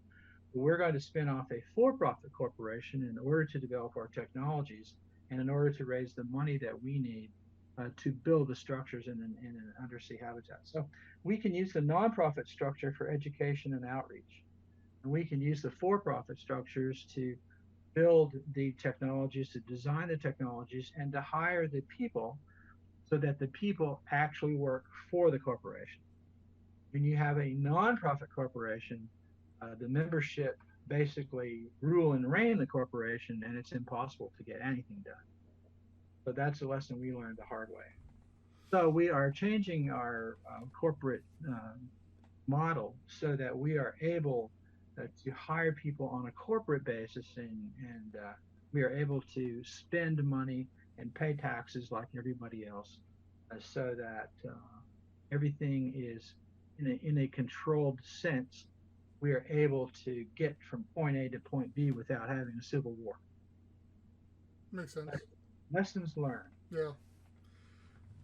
D: We're going to spin off a for-profit corporation in order to develop our technologies and in order to raise the money that we need to build the structures in an undersea habitat. So we can use the nonprofit structure for education and outreach. And we can use the for-profit structures to build the technologies, to design the technologies, and to hire the people so that the people actually work for the corporation. When you have a nonprofit corporation, the membership basically rule and reign the corporation, and it's impossible to get anything done. So that's a lesson we learned the hard way. So we are changing our corporate model so that we are able to hire people on a corporate basis, and we are able to spend money and pay taxes like everybody else, so that everything is in a controlled sense. We are able to get from point A to point B without having a civil war.
C: Makes sense.
D: Lessons learned.
C: Yeah.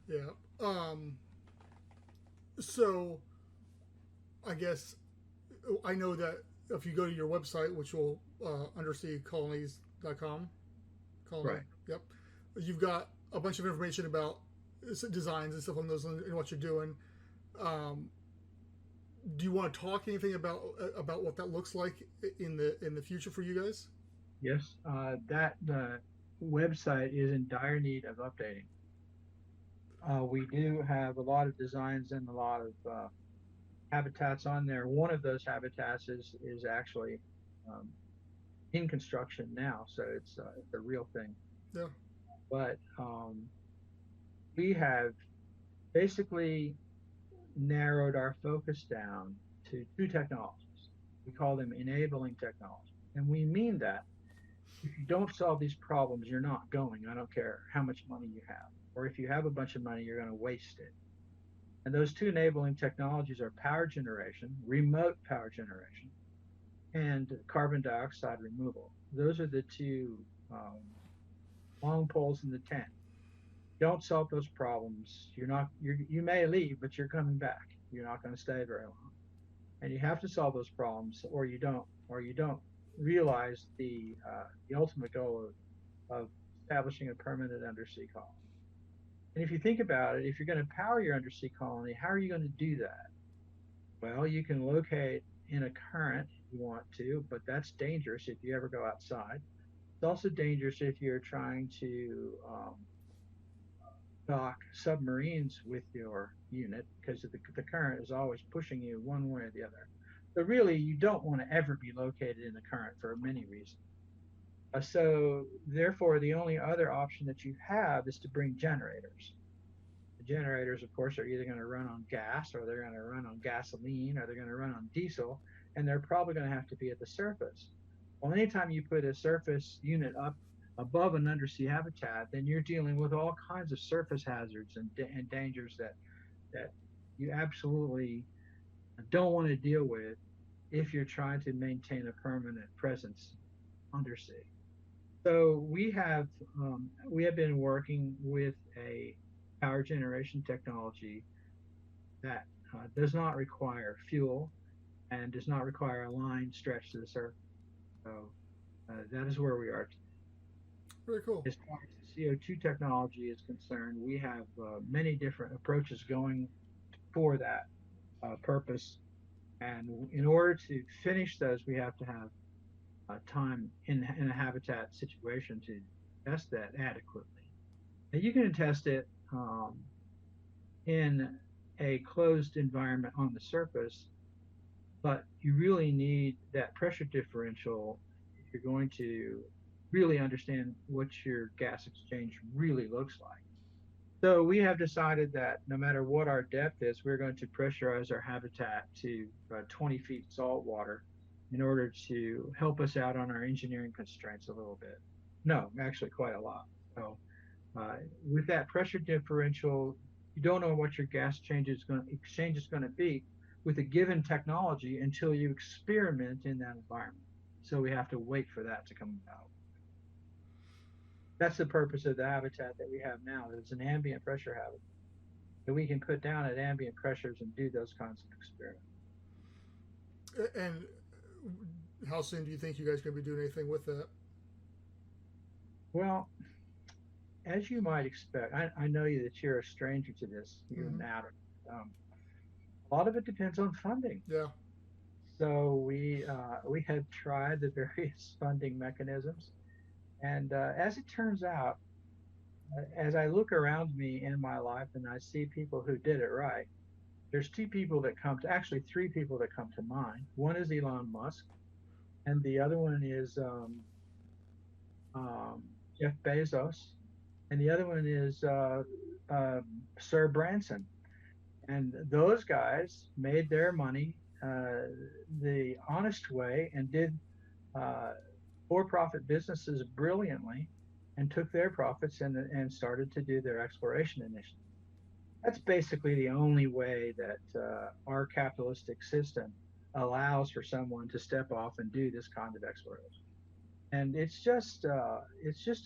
C: Yeah. So I guess I know that if you go to your website, which will underseacolonies.com,
D: Right.
C: Yep. You've got a bunch of information about designs and stuff on those and what you're doing. Do you want to talk anything about what that looks like in the future for you guys?
D: Yes. That website is in dire need of updating. We do have a lot of designs and a lot of habitats on there. One of those habitats is actually in construction now, so it's a real thing.
C: Yeah.
D: But we have basically narrowed our focus down to two technologies. We call them enabling technologies, and we mean that if you don't solve these problems, you're not going. I don't care how much money you have, or if you have a bunch of money, you're going to waste it. And those two enabling technologies are power generation, remote power generation, and carbon dioxide removal. Those are the two long poles in the tent. Don't solve those problems. You may leave, but you're coming back. You're not going to stay very long. And you have to solve those problems, or you don't realize the ultimate goal of establishing a permanent undersea colony. And if you think about it, if you're going to power your undersea colony, how are you going to do that? Well, you can locate in a current if you want to, but that's dangerous if you ever go outside. It's also dangerous if you're trying to dock submarines with your unit, because the current is always pushing you one way or the other. So really, you don't want to ever be located in the current for many reasons. So therefore, the only other option that you have is to bring generators. The generators, of course, are either going to run on gas, or they're going to run on gasoline, or they're going to run on diesel, and they're probably going to have to be at the surface. Well, anytime you put a surface unit up above an undersea habitat, then you're dealing with all kinds of surface hazards and dangers that you absolutely don't want to deal with if you're trying to maintain a permanent presence undersea. So we have been working with a power generation technology that does not require fuel and does not require a line stretched to the surface. So that is where we are today.
C: Very cool.
D: As far as the CO2 technology is concerned, we have many different approaches going for that purpose. And in order to finish those, we have to have time in a habitat situation to test that adequately. Now you can test it in a closed environment on the surface, but you really need that pressure differential if you're going to really understand what your gas exchange really looks like. So we have decided that no matter what our depth is, we're going to pressurize our habitat to 20 feet salt water in order to help us out on our engineering constraints a little bit. No, actually quite a lot. So uh, with that pressure differential, you don't know what your gas exchange is going to be with a given technology until you experiment in that environment. So we have to wait for that to come out. That's the purpose of the habitat that we have now. It's an ambient pressure habitat that we can put down at ambient pressures and do those kinds of experiments.
C: And how soon do you think you guys are going to be doing anything with that?
D: Well, as you might expect, I know you that you're a stranger to this, you and Adam. A lot of it depends on funding.
C: Yeah.
D: So we have tried the various funding mechanisms, and as it turns out, as I look around me in my life and I see people who did it right, there's three people that come to mind. One is Elon Musk, and the other one is Jeff Bezos, and the other one is Sir Branson. And those guys made their money the honest way and did for-profit businesses brilliantly and took their profits and started to do their exploration initiative. That's basically the only way that our capitalistic system allows for someone to step off and do this kind of exploration. And it's just a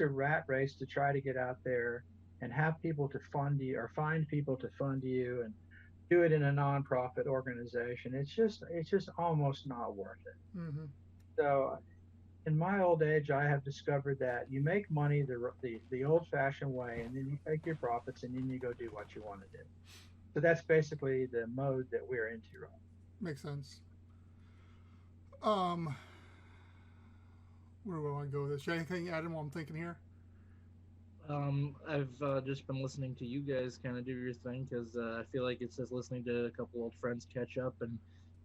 D: rat race to try to get out there and have people to fund you or find people to fund you and do it in a nonprofit organization. It's just almost not worth it.
C: Mm-hmm.
D: So in my old age, I have discovered that you make money the old-fashioned way, and then you take your profits, and then you go do what you want to do. So that's basically the mode that we're into right now.
C: Makes sense. Where do I want to go with this? Anything, Adam, while I'm thinking here?
A: I've just been listening to you guys kind of do your thing because I feel like it's just listening to a couple old friends catch up and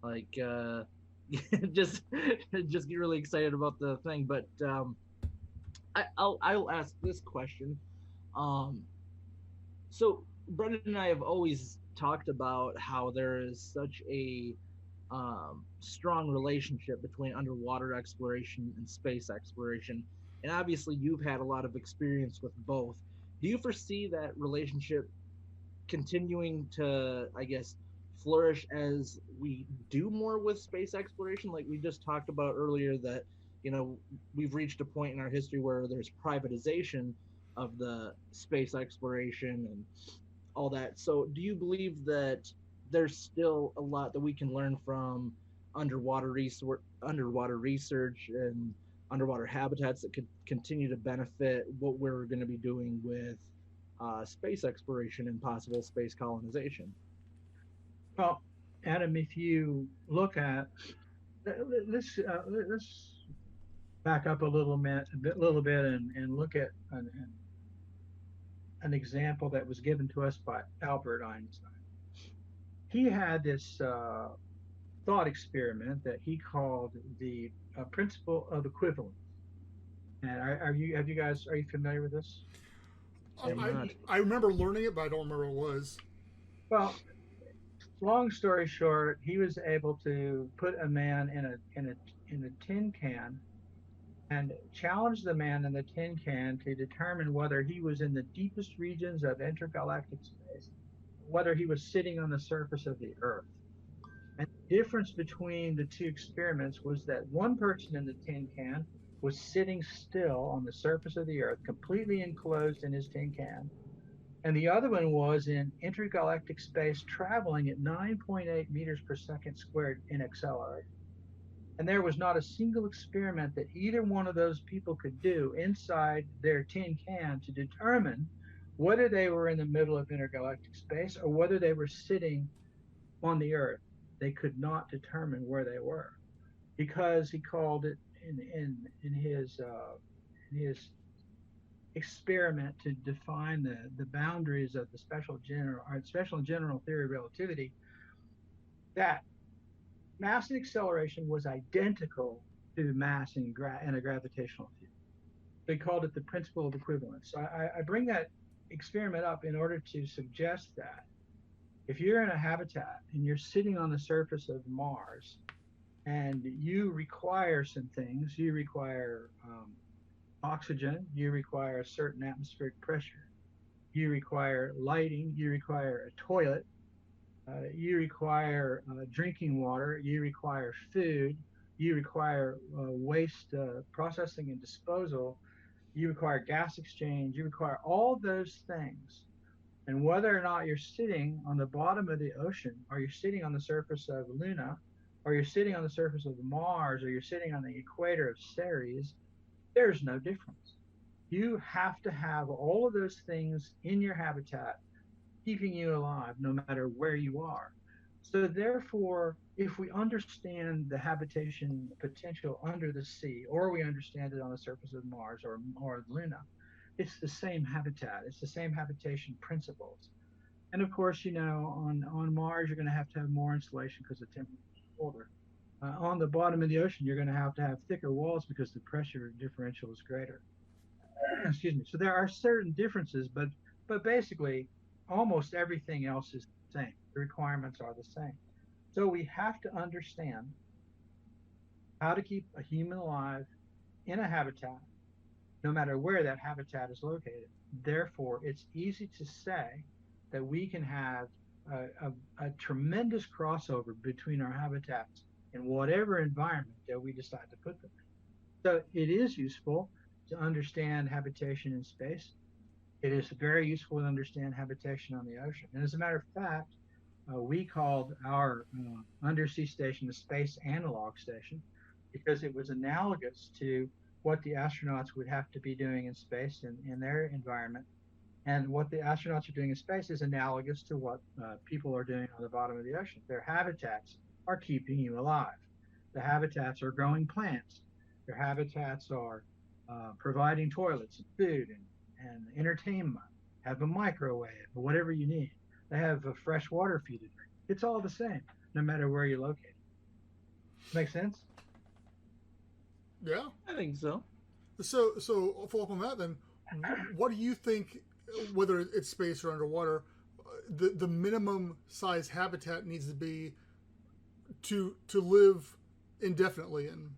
A: like just get really excited about the thing. But I'll ask this question. So Brendan and I have always talked about how there is such a strong relationship between underwater exploration and space exploration. And obviously, you've had a lot of experience with both. Do you foresee that relationship continuing to, I guess, flourish as we do more with space exploration? Like we just talked about earlier, that we've reached a point in our history where there's privatization of the space exploration and all that. So, do you believe that there's still a lot that we can learn from underwater research and underwater habitats that could continue to benefit what we're going to be doing with space exploration and possible space colonization?
D: Well, Adam, if you look at let's back up a little bit and look at an example that was given to us by Albert Einstein. He had this thought experiment that he called the principle of equivalence. And are you familiar with this?
C: I remember learning it, but I don't remember what it was.
D: Well, long story short, he was able to put a man in a tin can and challenge the man in the tin can to determine whether he was in the deepest regions of intergalactic space, whether he was sitting on the surface of the Earth. And the difference between the two experiments was that one person in the tin can was sitting still on the surface of the Earth, completely enclosed in his tin can, and the other one was in intergalactic space, traveling at 9.8 meters per second squared in acceleration. And there was not a single experiment that either one of those people could do inside their tin can to determine whether they were in the middle of intergalactic space or whether they were sitting on the Earth. they could not determine where they were, because he called it in his experiment to define the boundaries of the special and general theory of relativity, that mass and acceleration was identical to mass and a gravitational field. They called it the principle of equivalence. So I bring that experiment up in order to suggest that if you're in a habitat and you're sitting on the surface of Mars and you require some things, you require oxygen, you require a certain atmospheric pressure, you require lighting, you require a toilet, you require drinking water, you require food, you require waste processing and disposal, you require gas exchange, you require all those things. And whether or not you're sitting on the bottom of the ocean, or you're sitting on the surface of Luna, or you're sitting on the surface of Mars, or you're sitting on the equator of Ceres, there's no difference. You have to have all of those things in your habitat keeping you alive no matter where you are. So therefore, if we understand the habitation potential under the sea, or we understand it on the surface of Mars or Luna, it's the same habitat. It's the same habitation principles. And of course, on Mars, you're going to have more insulation because the temperature is colder. On the bottom of the ocean, you're going to have thicker walls because the pressure differential is greater. Excuse me. So there are certain differences, but basically, almost everything else is the same. The requirements are the same. So we have to understand how to keep a human alive in a habitat, no matter where that habitat is located. Therefore, it's easy to say that we can have a tremendous crossover between our habitats in whatever environment that we decide to put them in. So it is useful to understand habitation in space. It is very useful to understand habitation on the ocean. And as a matter of fact, we called our undersea station the Space Analog Station because it was analogous to what the astronauts would have to be doing in space in their environment. And what the astronauts are doing in space is analogous to what people are doing on the bottom of the ocean. Their habitats are keeping you alive. The habitats are growing plants. Their habitats are providing toilets and food and entertainment, have a microwave, or whatever you need. They have a fresh water for you to drink. It's all the same, no matter where you're located. Make sense?
C: Yeah,
A: I think so.
C: So I'll follow up on that then. What do you think, whether it's space or underwater, the minimum size habitat needs to be to live indefinitely in?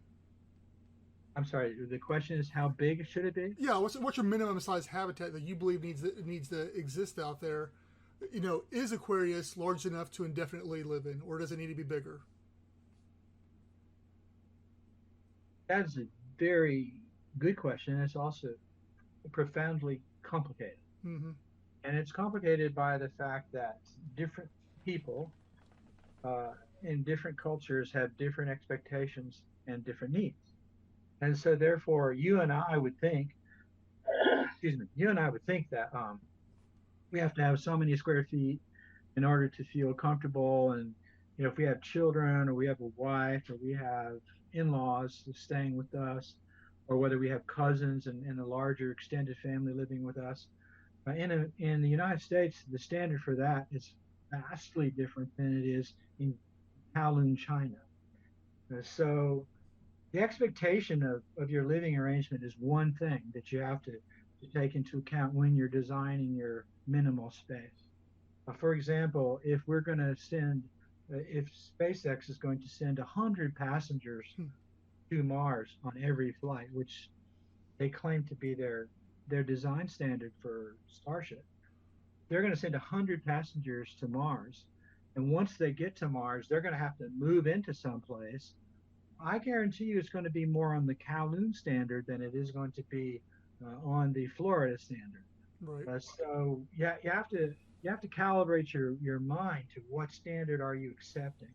D: I'm sorry. The question is, how big should it be?
C: Yeah. What's your minimum size habitat that you believe needs to exist out there? Is Aquarius large enough to indefinitely live in, or does it need to be bigger?
D: That's a very good question. It's also profoundly complicated.
C: Mm-hmm.
D: And it's complicated by the fact that different people in different cultures have different expectations and different needs. And so therefore, you and I would think that we have to have so many square feet in order to feel comfortable. And, if we have children, or we have a wife, or we have in-laws staying with us, or whether we have cousins and a larger extended family living with us. In the United States, the standard for that is vastly different than it is in Kowloon, China. So the expectation of your living arrangement is one thing that you have to take into account when you're designing your minimal space. For example, if SpaceX is going to send 100 passengers to Mars on every flight, which they claim to be their design standard for Starship, they're going to send 100 passengers to Mars. And once they get to Mars, they're going to have to move into someplace. I guarantee you it's going to be more on the Kowloon standard than it is going to be on the Florida standard.
C: Right.
D: So you have to calibrate your mind to what standard are you accepting.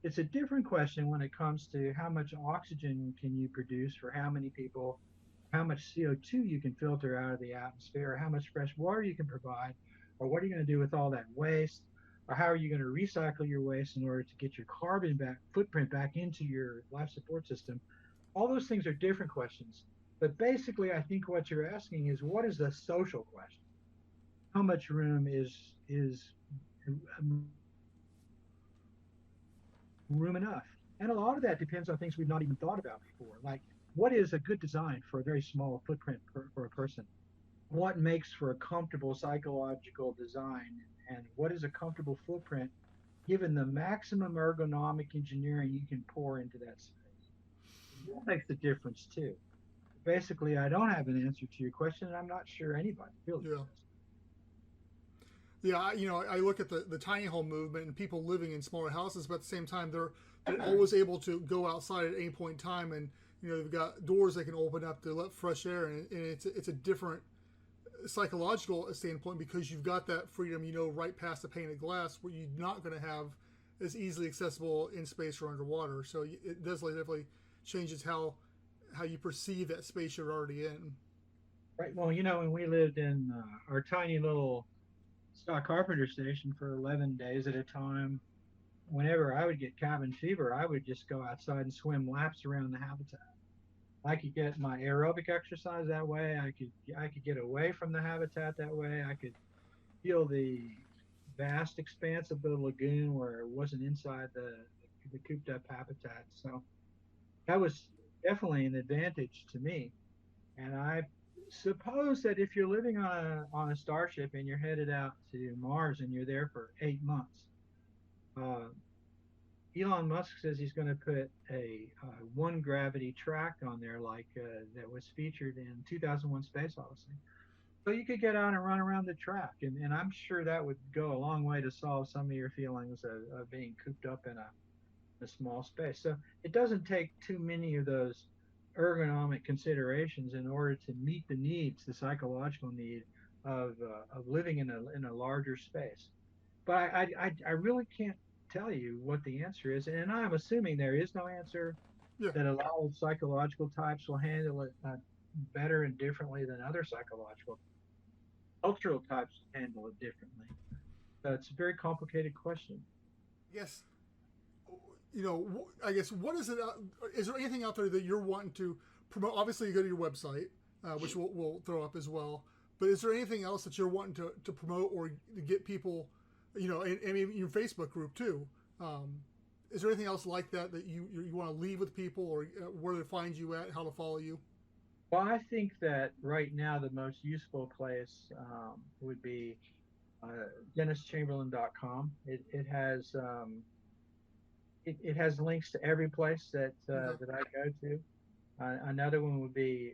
D: It's a different question when it comes to how much oxygen can you produce for how many people, how much CO2 you can filter out of the atmosphere, or how much fresh water you can provide, or what are you going to do with all that waste, or how are you going to recycle your waste in order to get your footprint back into your life support system? All those things are different questions. But basically, I think what you're asking is, what is the social question? How much room is room enough? And a lot of that depends on things we've not even thought about before. Like, what is a good design for a very small footprint for a person? What makes for a comfortable psychological design? And what is a comfortable footprint given the maximum ergonomic engineering you can pour into that space? That makes the difference too. Basically, I don't have an answer to your question, and I'm not sure anybody really does.
C: Yeah, I look at the tiny home movement and people living in smaller houses, but at the same time, they're always able to go outside at any point in time, and they've got doors they can open up to let fresh air, and it's a different psychological standpoint because you've got that freedom, right past the pane of glass, where you're not going to have as easily accessible in space or underwater. So it definitely changes how you perceive that space you're already in.
D: Right. Well, when we lived in our tiny little Scott Carpenter Station for 11 days at a time, whenever I would get cabin fever, I would just go outside and swim laps around the habitat. I could get my aerobic exercise that way. I could get away from the habitat that way. I could feel the vast expanse of the lagoon where it wasn't inside the cooped up habitat. So that was definitely an advantage to me. And I suppose that if you're living on a starship and you're headed out to Mars and you're there for 8 months, Elon Musk says he's going to put a one gravity track on there, like that was featured in 2001: Space Odyssey. So you could get out and run around the track, and I'm sure that would go a long way to solve some of your feelings of being cooped up in a small space. So it doesn't take too many of those ergonomic considerations in order to meet the needs, the psychological need of living in a larger space. But I really can't tell you what the answer is, and I'm assuming there is no answer.
C: Yeah.
D: That a lot of psychological types will handle it better and differently than other psychological. Cultural types handle it differently. So it's a very complicated question.
C: Yes. I guess, what is it? Is there anything out there that you're wanting to promote? Obviously, you go to your website, which we'll throw up as well. But is there anything else that you're wanting to promote or to get people, and your Facebook group too? Is there anything else like that you want to leave with people, or where to find you at, how to follow you?
D: Well, I think that right now the most useful place would be DennisChamberland.com. It has it has links to every place that that I go to. Another one would be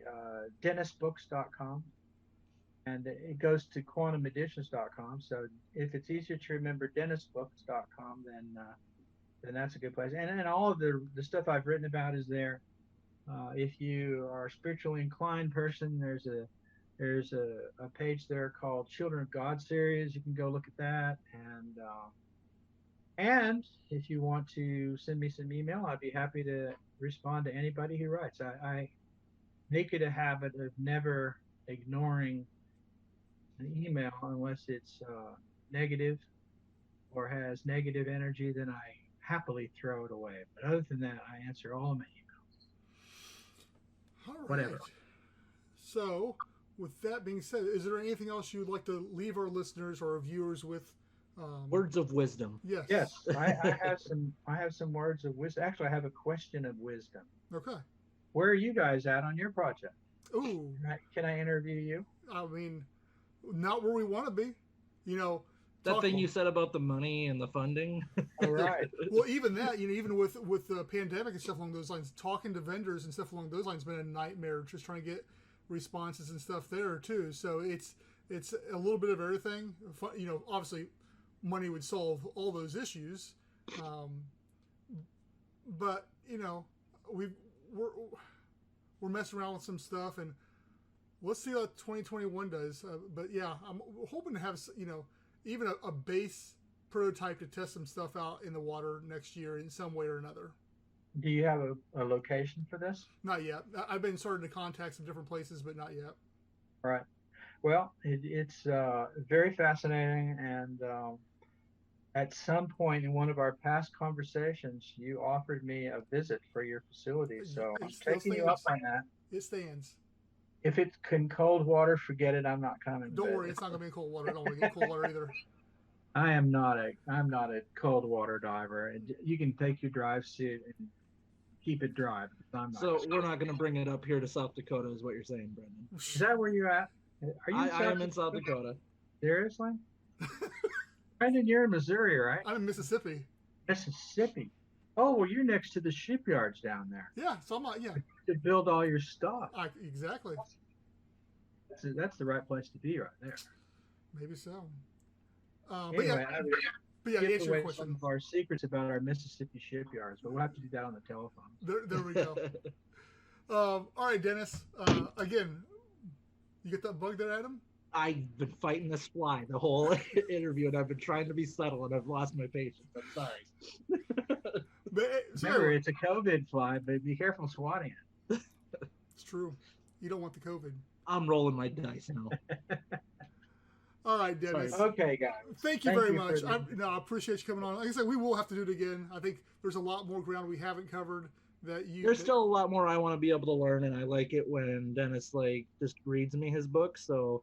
D: DennisBooks.com, and it goes to QuantumEditions.com. So if it's easier to remember DennisBooks.com, then that's a good place. And then all of the stuff I've written about is there. If you are a spiritually inclined person, there's a page there called Children of God series. You can go look at that, and if you want to send me some email, I'd be happy to respond to anybody who writes. I make it a habit of never ignoring an email unless it's negative or has negative energy. Then I happily throw it away. But other than that, I answer all of my emails.
C: All right.
D: Whatever.
C: So, with that being said, is there anything else you'd like to leave our listeners or our viewers with?
A: Words of wisdom.
C: Yes.
D: Yes, I have some words of wisdom. Actually, I have a question of wisdom.
C: Okay.
D: Where are you guys at on your project?
C: Ooh.
D: Can I interview you?
C: I mean, not where we want to be.
A: That thing you said about the money and the funding.
D: All right.
C: Well, even that, even with the pandemic and stuff along those lines, talking to vendors and stuff along those lines has been a nightmare. Just trying to get responses and stuff there too. So it's a little bit of everything. Obviously, money would solve all those issues, but we're messing around with some stuff, and let's see what 2021 does. But yeah, I'm hoping to have even a base prototype to test some stuff out in the water next year in some way or another.
D: Do you have a location for this?
C: Not yet. I've been starting to contact some different places, but not yet.
D: All right. Well, it's very fascinating, and At some point in one of our past conversations, you offered me a visit for your facility, so
C: It
D: I'm
C: still
D: taking you up
C: stands.
D: on that.
C: It stands.
D: If it's in cold water, forget it. I'm not coming.
C: Don't
D: But
C: worry, it's not gonna be in cold water. I don't want to get cold water either.
D: I'm not a cold water diver. And you can take your drive suit and keep it dry because I'm not.
A: So we're not going to bring it up here to South Dakota, is what you're saying, Brendan.
D: Is that where you're at? Are you?
A: I am in South Dakota.
D: Seriously? Brendan, you're in Missouri, right?
C: I'm in Mississippi.
D: Mississippi. Oh, well, you're next to the shipyards down there.
C: Yeah, so I'm not. Yeah,
D: To build all your stuff.
C: exactly.
D: That's the right place to be right there.
C: Maybe so.
D: Anyway,
C: but yeah, to
D: give
C: answer your
D: away
C: question,
D: some of our secrets about our Mississippi shipyards, but we'll have to do that on the telephone.
C: there we go. All right, Dennis. Again, you get that bug there, Adam?
A: I've been fighting this fly the whole interview, and I've been trying to be subtle, and I've lost my patience. I'm sorry.
C: But,
D: Remember, it's a COVID fly, but be careful swatting it.
C: It's true. You don't want the COVID.
A: I'm rolling my dice now.
C: All right, Dennis.
A: Sorry.
D: Okay, guys.
C: Thank you very much. I appreciate you coming on. Like I said, we will have to do it again. I think there's a lot more ground we haven't covered that you.
A: There's still a lot more I want to be able to learn, and I like it when Dennis just reads me his book, so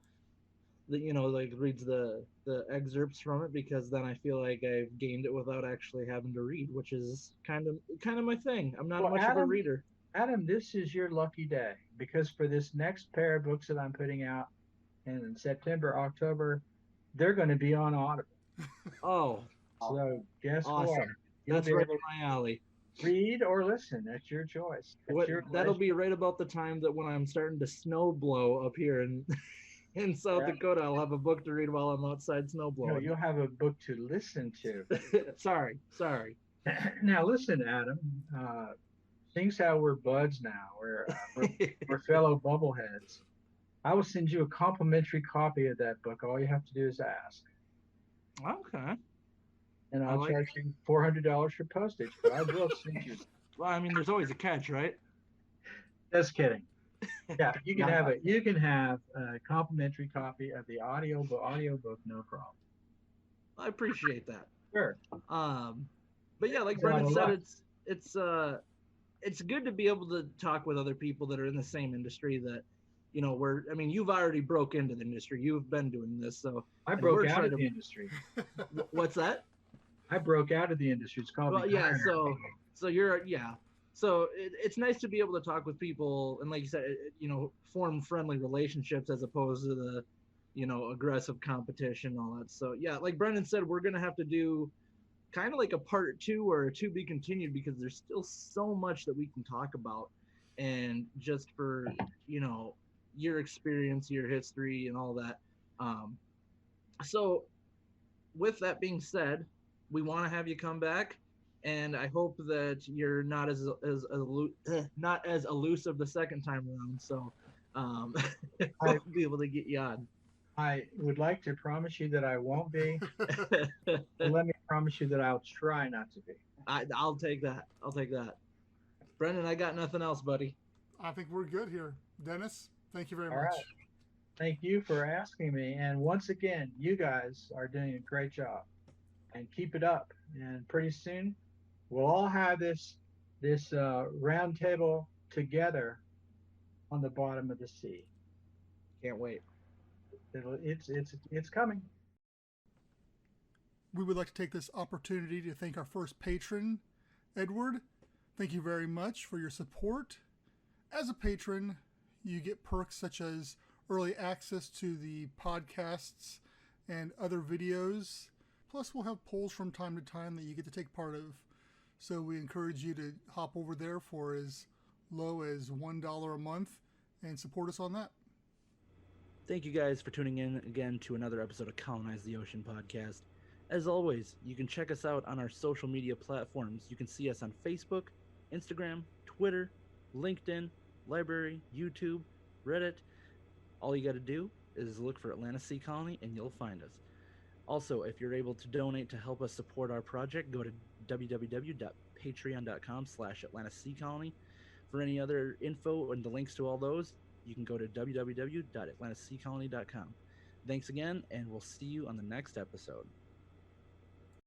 A: that reads the excerpts from it, because then I feel like I've gained it without actually having to read, which is kind of my thing. I'm not much of a reader.
D: Adam, this is your lucky day, because for this next pair of books that I'm putting out in September, October, they're going to be on Audible.
A: Oh,
D: so guess
A: awesome.
D: what?
A: That's right up my alley.
D: Read or listen. That's your choice.
A: That'll be right about the time that when I'm starting to snow blow up here in South Dakota, I'll have a book to read while I'm outside snow blowing.
D: No, you'll have a book to listen to.
A: Sorry.
D: Now listen, Adam. Things how we're buds now. We're fellow bubbleheads. I will send you a complimentary copy of that book. All you have to do is ask.
A: Okay.
D: And I'll charge you $400 for postage, but I will send you.
A: Well, I mean, there's always a catch, right?
D: Just kidding. Yeah, you can have it. You can have a complimentary copy of the audio book, no problem.
A: I appreciate that.
D: Sure.
A: But yeah, like Brendan said, it's good to be able to talk with other people that are in the same industry that, you've already broke into the industry. You've been doing this, so
D: I broke out of the industry.
A: What's that?
D: I broke out of the industry. It's called.
A: Well, yeah. So it's nice to be able to talk with people and, like you said, form friendly relationships as opposed to the, aggressive competition and all that. So yeah, like Brendan said, we're gonna have to do kind of like a part 2 or a to be continued, because there's still so much that we can talk about, and just for your experience, your history, and all that. So with that being said, we want to have you come back, and I hope that you're not as elusive the second time around. So I'll be able to get you on.
D: I would like to promise you that I won't be. Let me promise you that I'll try not to be.
A: I'll take that. Brendan, I got nothing else, buddy.
C: I think we're good here. Dennis, thank you very much.
D: Right. Thank you for asking me. And once again, you guys are doing a great job. And keep it up. And pretty soon, we'll all have this round table together on the bottom of the sea.
A: Can't wait.
D: It's coming.
C: We would like to take this opportunity to thank our first patron, Edward. Thank you very much for your support. As a patron, you get perks such as early access to the podcasts and other videos. Plus, we'll have polls from time to time that you get to take part of. So we encourage you to hop over there for as low as $1 a month and support us on that.
A: Thank you guys for tuning in again to another episode of Colonize the Ocean podcast. As always, you can check us out on our social media platforms. You can see us on Facebook, Instagram, Twitter, LinkedIn, Library, YouTube, Reddit. All you got to do is look for Atlantis Sea Colony and you'll find us. Also, if you're able to donate to help us support our project, go to www.patreon.com/Atlantis Sea Colony. For any other info and the links to all those, you can go to www.atlantisseacolony.com. Thanks again, and we'll see you on the next episode.